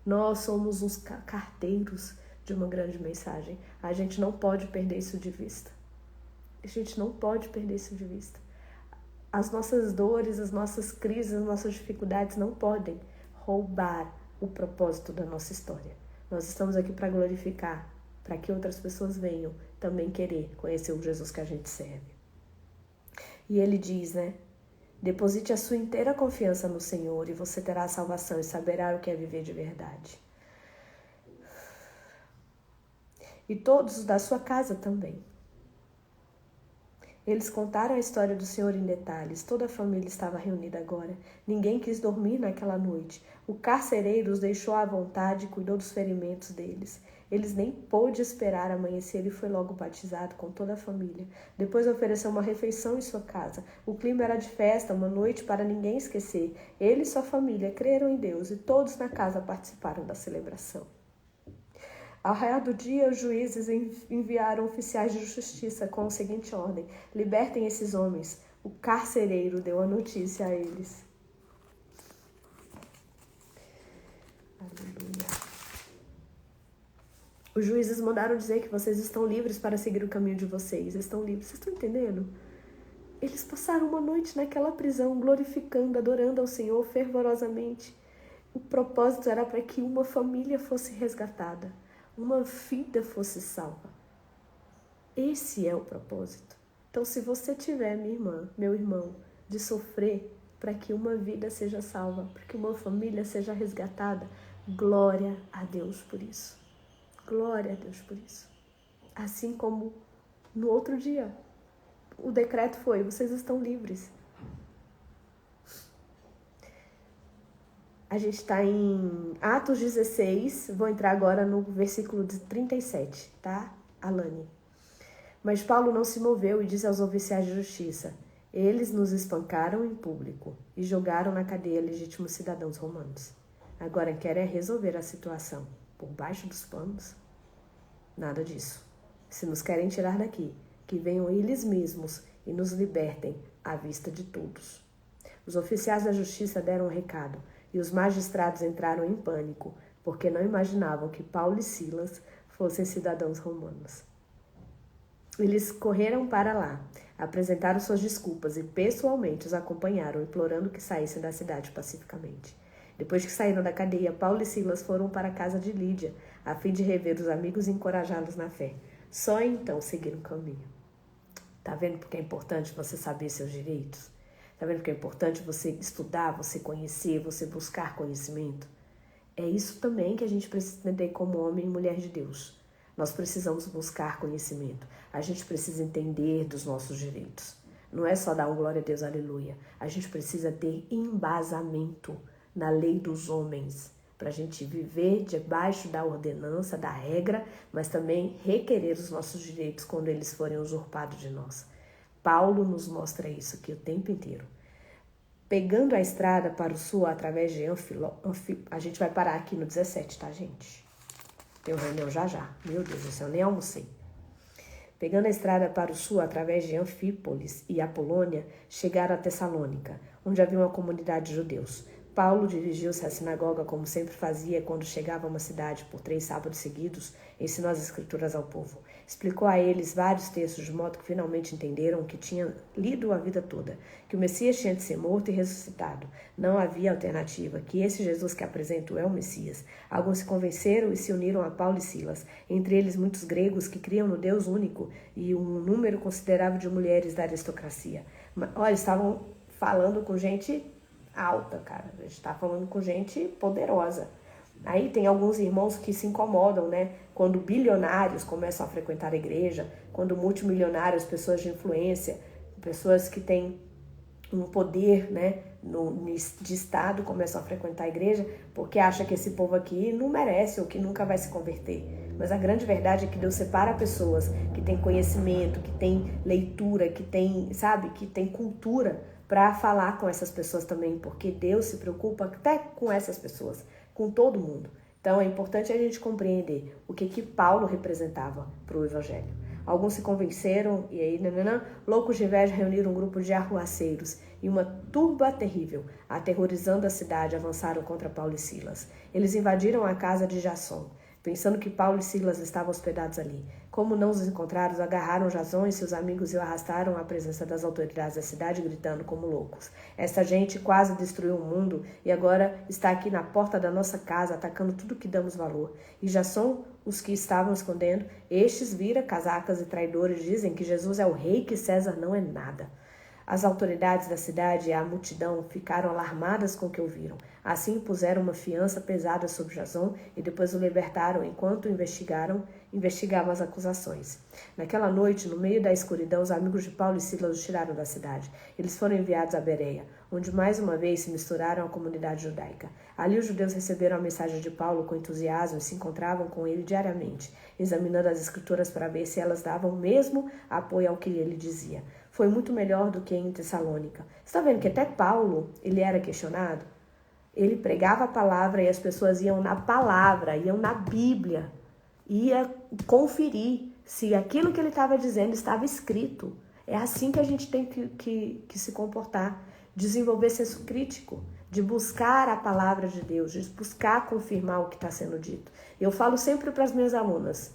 Nós somos os carteiros de uma grande mensagem. A gente não pode perder isso de vista. A gente não pode perder isso de vista. As nossas dores, as nossas crises, as nossas dificuldades não podem roubar o propósito da nossa história. Nós estamos aqui para glorificar, para que outras pessoas venham também querer conhecer o Jesus que a gente serve. E ele diz, né? Deposite a sua inteira confiança no Senhor e você terá a salvação e saberá o que é viver de verdade. E todos da sua casa também. Eles contaram a história do Senhor em detalhes. Toda a família estava reunida agora. Ninguém quis dormir naquela noite. O carcereiro os deixou à vontade e cuidou dos ferimentos deles. Eles nem pôde esperar amanhecer e foi logo batizado com toda a família. Depois ofereceu uma refeição em sua casa. O clima era de festa, uma noite para ninguém esquecer. Ele e sua família creram em Deus e todos na casa participaram da celebração. Ao raiar do dia, os juízes enviaram oficiais de justiça com a seguinte ordem: libertem esses homens. O carcereiro deu a notícia a eles. Aleluia. Os juízes mandaram dizer que vocês estão livres para seguir o caminho de vocês. Estão livres. Vocês estão entendendo? Eles passaram uma noite naquela prisão, glorificando, adorando ao Senhor fervorosamente. O propósito era para que uma família fosse resgatada. Uma vida fosse salva. Esse é o propósito. Então, se você tiver, minha irmã, meu irmão, de sofrer para que uma vida seja salva, para que uma família seja resgatada, glória a Deus por isso. Glória a Deus por isso. Assim como no outro dia, o decreto foi: vocês estão livres. A gente está em Atos 16, vou entrar agora no versículo 37, tá, Alane? Mas Paulo não se moveu e disse aos oficiais de justiça: eles nos espancaram em público e jogaram na cadeia legítimos cidadãos romanos. Agora querem resolver a situação por baixo dos panos? Nada disso. Se nos querem tirar daqui, que venham eles mesmos e nos libertem à vista de todos. Os oficiais da justiça deram um recado. E os magistrados entraram em pânico, porque não imaginavam que Paulo e Silas fossem cidadãos romanos. Eles correram para lá, apresentaram suas desculpas e pessoalmente os acompanharam, implorando que saíssem da cidade pacificamente. Depois que saíram da cadeia, Paulo e Silas foram para a casa de Lídia, a fim de rever os amigos e encorajá-los na fé. Só então seguiram o caminho. Tá vendo porque é importante você saber seus direitos? Tá vendo que é importante você estudar, você conhecer, você buscar conhecimento? É isso também que a gente precisa entender como homem e mulher de Deus. Nós precisamos buscar conhecimento. A gente precisa entender dos nossos direitos. Não é só dar um glória a Deus, aleluia. A gente precisa ter embasamento na lei dos homens, para a gente viver debaixo da ordenança, da regra, mas também requerer os nossos direitos quando eles forem usurpados de nós. Paulo nos mostra isso aqui o tempo inteiro. Pegando a estrada para o sul através de a gente vai parar aqui no 17, tá, gente? Tem uma reunião já. Meu Deus do céu, nem almocei. Pegando a estrada para o sul através de Anfípolis e Apolônia, chegaram a Tessalônica, onde havia uma comunidade de judeus. Paulo dirigiu-se à sinagoga como sempre fazia quando chegava a uma cidade por 3 sábados seguidos, ensinou as escrituras ao povo. Explicou a eles vários textos de modo que finalmente entenderam o que tinham lido a vida toda, que o Messias tinha de ser morto e ressuscitado. Não havia alternativa, que esse Jesus que apresento é o Messias. Alguns se convenceram e se uniram a Paulo e Silas, entre eles muitos gregos que criam no Deus único e um número considerável de mulheres da aristocracia. Olha, estavam falando com gente alta, cara. A gente tá falando com gente poderosa. Aí tem alguns irmãos que se incomodam, né? Quando bilionários começam a frequentar a igreja, quando multimilionários, pessoas de influência, pessoas que têm um poder, né, de Estado começam a frequentar a igreja, porque acha que esse povo aqui não merece ou que nunca vai se converter. Mas a grande verdade é que Deus separa pessoas que têm conhecimento, que têm leitura, que têm, sabe, que têm cultura, para falar com essas pessoas também, porque Deus se preocupa até com essas pessoas, com todo mundo. Então é importante a gente compreender o que Paulo representava para o evangelho. Alguns se convenceram e aí, loucos de inveja, reuniram um grupo de arruaceiros e uma turba terrível, aterrorizando a cidade, avançaram contra Paulo e Silas. Eles invadiram a casa de Jasson, pensando que Paulo e Silas estavam hospedados ali. Como não os encontraram, agarraram Jasson e seus amigos e o arrastaram à presença das autoridades da cidade, gritando como loucos. Esta gente quase destruiu o mundo e agora está aqui na porta da nossa casa, atacando tudo que damos valor. E Jasson, os que estavam escondendo, estes vira casacas e traidores, dizem que Jesus é o rei, que César não é nada. As autoridades da cidade e a multidão ficaram alarmadas com o que ouviram. Assim puseram uma fiança pesada sobre Jasson e depois o libertaram enquanto investigavam as acusações. Naquela noite, no meio da escuridão, os amigos de Paulo e Silas os tiraram da cidade. Eles foram enviados a Bereia, onde mais uma vez se misturaram à comunidade judaica. Ali os judeus receberam a mensagem de Paulo com entusiasmo e se encontravam com ele diariamente, examinando as escrituras para ver se elas davam mesmo apoio ao que ele dizia. Foi muito melhor do que em Tessalônica. Você está vendo que até Paulo, ele era questionado? Ele pregava a palavra e as pessoas iam na palavra, iam na Bíblia, ia conferir se aquilo que ele estava dizendo estava escrito. É assim que a gente tem que se comportar, desenvolver senso crítico, de buscar a palavra de Deus, de buscar confirmar o que está sendo dito. Eu falo sempre para as minhas alunas,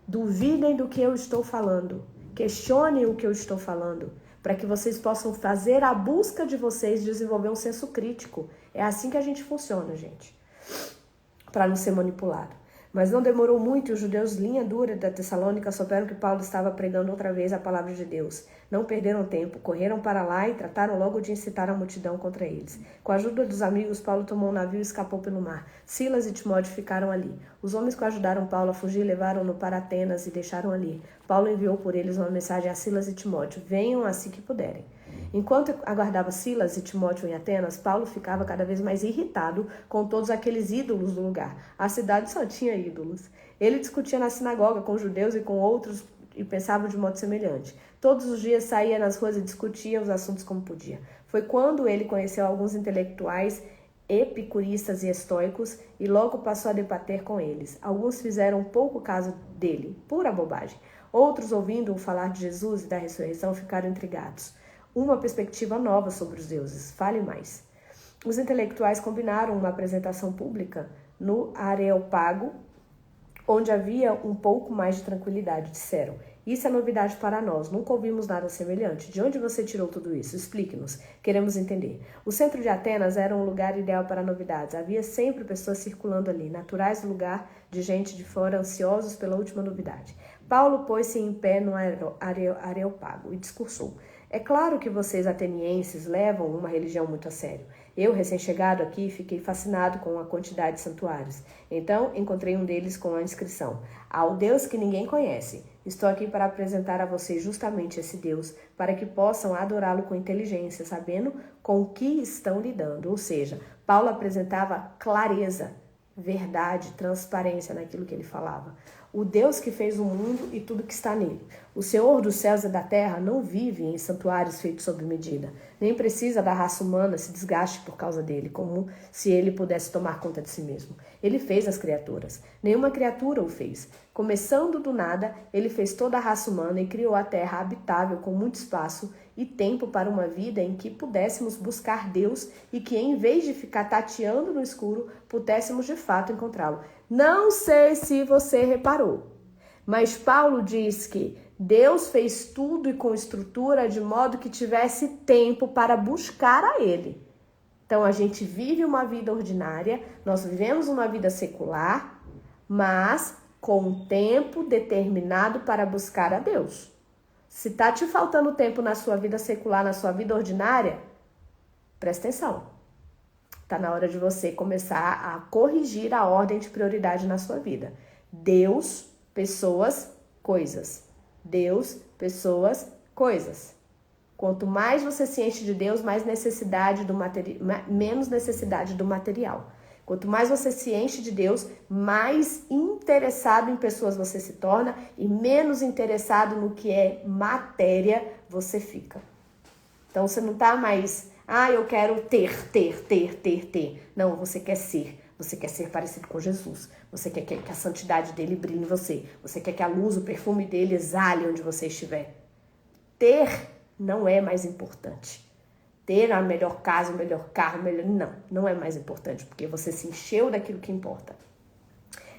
duvidem do que eu estou falando, questionem o que eu estou falando, para que vocês possam fazer a busca de vocês, desenvolver um senso crítico. É assim que a gente funciona, gente, para não ser manipulado. Mas não demorou muito e os judeus, linha dura da Tessalônica, souberam que Paulo estava pregando outra vez a palavra de Deus. Não perderam tempo, correram para lá e trataram logo de incitar a multidão contra eles. Com a ajuda dos amigos, Paulo tomou um navio e escapou pelo mar. Silas e Timóteo ficaram ali. Os homens que ajudaram Paulo a fugir levaram-no para Atenas e deixaram ali. Paulo enviou por eles uma mensagem a Silas e Timóteo: venham assim que puderem. Enquanto aguardava Silas e Timóteo em Atenas, Paulo ficava cada vez mais irritado com todos aqueles ídolos do lugar. A cidade só tinha ídolos. Ele discutia na sinagoga com judeus e com outros e pensava de modo semelhante. Todos os dias saía nas ruas e discutia os assuntos como podia. Foi quando ele conheceu alguns intelectuais epicuristas e estoicos e logo passou a debater com eles. Alguns fizeram pouco caso dele, pura bobagem. Outros, ouvindo-o falar de Jesus e da ressurreição, ficaram intrigados. Uma perspectiva nova sobre os deuses. Fale mais. Os intelectuais combinaram uma apresentação pública no Areópago, onde havia um pouco mais de tranquilidade. Disseram: isso é novidade para nós, nunca ouvimos nada semelhante. De onde você tirou tudo isso? Explique-nos, queremos entender. O centro de Atenas era um lugar ideal para novidades. Havia sempre pessoas circulando ali, naturais do lugar de gente de fora, ansiosos pela última novidade. Paulo pôs-se em pé no Areópago e discursou: é claro que vocês atenienses levam uma religião muito a sério. Eu, recém-chegado aqui, fiquei fascinado com a quantidade de santuários. Então, encontrei um deles com a inscrição: ao Deus que ninguém conhece. Estou aqui para apresentar a vocês justamente esse Deus, para que possam adorá-lo com inteligência, sabendo com o que estão lidando. Ou seja, Paulo apresentava clareza, verdade, transparência naquilo que ele falava. O Deus que fez o mundo e tudo que está nele. O Senhor dos céus e da terra não vive em santuários feitos sob medida, nem precisa da raça humana se desgaste por causa dele, como se ele pudesse tomar conta de si mesmo. Ele fez as criaturas. Nenhuma criatura o fez. Começando do nada, ele fez toda a raça humana e criou a terra habitável com muito espaço e tempo para uma vida em que pudéssemos buscar Deus e que, em vez de ficar tateando no escuro, pudéssemos de fato encontrá-lo. Não sei se você reparou, mas Paulo diz que Deus fez tudo e com estrutura de modo que tivesse tempo para buscar a Ele. Então a gente vive uma vida ordinária, nós vivemos uma vida secular, mas com um tempo determinado para buscar a Deus. Se está te faltando tempo na sua vida secular, na sua vida ordinária, presta atenção. Está na hora de você começar a corrigir a ordem de prioridade na sua vida. Deus, pessoas, coisas. Deus, pessoas, coisas. Quanto mais você se enche de Deus, menos necessidade do material. Quanto mais você se enche de Deus, mais interessado em pessoas você se torna e menos interessado no que é matéria você fica. Então você não está mais, eu quero ter. Não, você quer ser. Você quer ser parecido com Jesus. Você quer que a santidade dele brilhe em você. Você quer que a luz, o perfume dele exale onde você estiver. Ter não é mais importante. Ter a melhor casa, o melhor carro, não é mais importante, porque você se encheu daquilo que importa.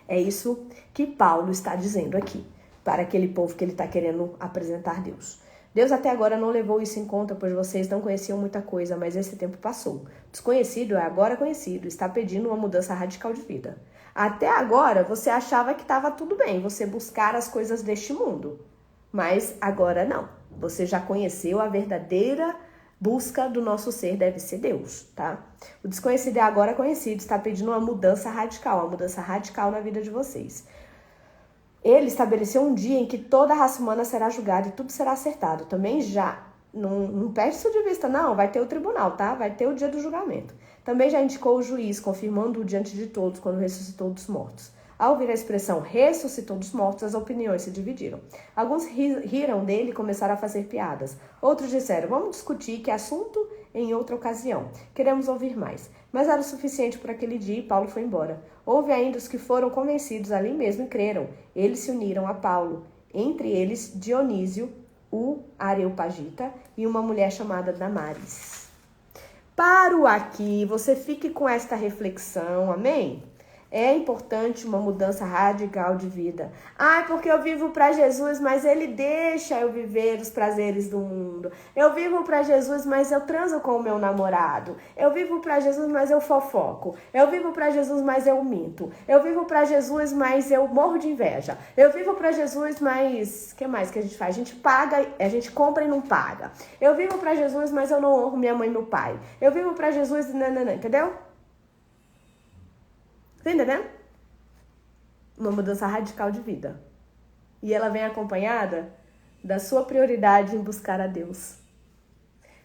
É isso que Paulo está dizendo aqui, para aquele povo que ele está querendo apresentar Deus. Deus até agora não levou isso em conta, pois vocês não conheciam muita coisa, mas esse tempo passou. Desconhecido é agora conhecido, está pedindo uma mudança radical de vida. Até agora você achava que estava tudo bem, você buscar as coisas deste mundo, mas agora não. Você já conheceu a verdadeira busca do nosso ser, deve ser Deus, tá? O desconhecido é agora conhecido, está pedindo uma mudança radical na vida de vocês. Ele estabeleceu um dia em que toda a raça humana será julgada e tudo será acertado. Também já, não perde isso de vista, não, vai ter o tribunal, tá? Vai ter o dia do julgamento. Também já indicou o juiz, confirmando-o diante de todos quando ressuscitou dos mortos. Ao ouvir a expressão ressuscitou dos mortos, as opiniões se dividiram. Alguns riram dele e começaram a fazer piadas. Outros disseram, vamos discutir que assunto em outra ocasião. Queremos ouvir mais. Mas era o suficiente por aquele dia e Paulo foi embora. Houve ainda os que foram convencidos ali mesmo e creram. Eles se uniram a Paulo. Entre eles, Dionísio, o Areopagita e uma mulher chamada Damaris. Paro aqui, você fique com esta reflexão, amém? É importante uma mudança radical de vida. Porque eu vivo para Jesus, mas ele deixa eu viver os prazeres do mundo. Eu vivo para Jesus, mas eu transo com o meu namorado. Eu vivo para Jesus, mas eu fofoco. Eu vivo para Jesus, mas eu minto. Eu vivo para Jesus, mas eu morro de inveja. Eu vivo para Jesus, mas... O que mais que a gente faz? A gente paga, a gente compra e não paga. Eu vivo para Jesus, mas eu não honro minha mãe e meu pai. Eu vivo para Jesus, entendeu? Tá entendendo? Uma mudança radical de vida. E ela vem acompanhada da sua prioridade em buscar a Deus.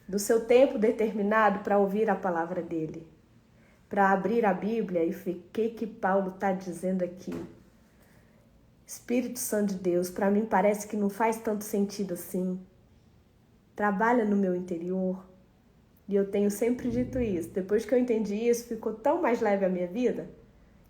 Do seu tempo determinado para ouvir a palavra dele. Para abrir a Bíblia e ver o que Paulo está dizendo aqui. Espírito Santo de Deus, para mim parece que não faz tanto sentido assim. Trabalha no meu interior. E eu tenho sempre dito isso. Depois que eu entendi isso, ficou tão mais leve a minha vida.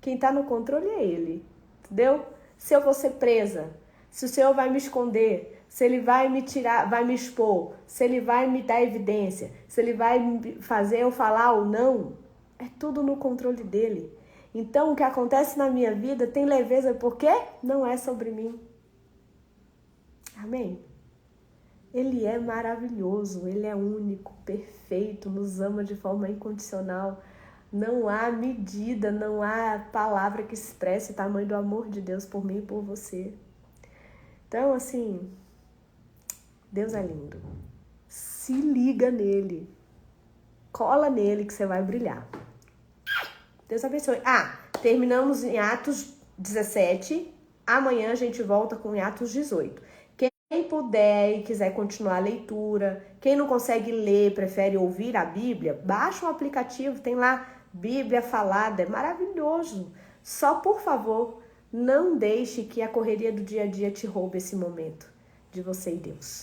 Quem está no controle é ele, entendeu? Se eu vou ser presa, se o Senhor vai me esconder, se ele vai me tirar, vai me expor, se ele vai me dar evidência, se ele vai fazer eu falar ou não, é tudo no controle dele. Então, o que acontece na minha vida tem leveza porque não é sobre mim. Amém? Ele é maravilhoso, ele é único, perfeito, nos ama de forma incondicional. Não há medida, não há palavra que expresse o tamanho do amor de Deus por mim e por você. Então, assim, Deus é lindo. Se liga nele. Cola nele que você vai brilhar. Deus abençoe. Terminamos em Atos 17. Amanhã a gente volta com Atos 18. Quem puder e quiser continuar a leitura, quem não consegue ler, prefere ouvir a Bíblia, baixa um aplicativo, tem lá Bíblia Falada, é maravilhoso. Só, por favor, não deixe que a correria do dia a dia te roube esse momento de você e Deus.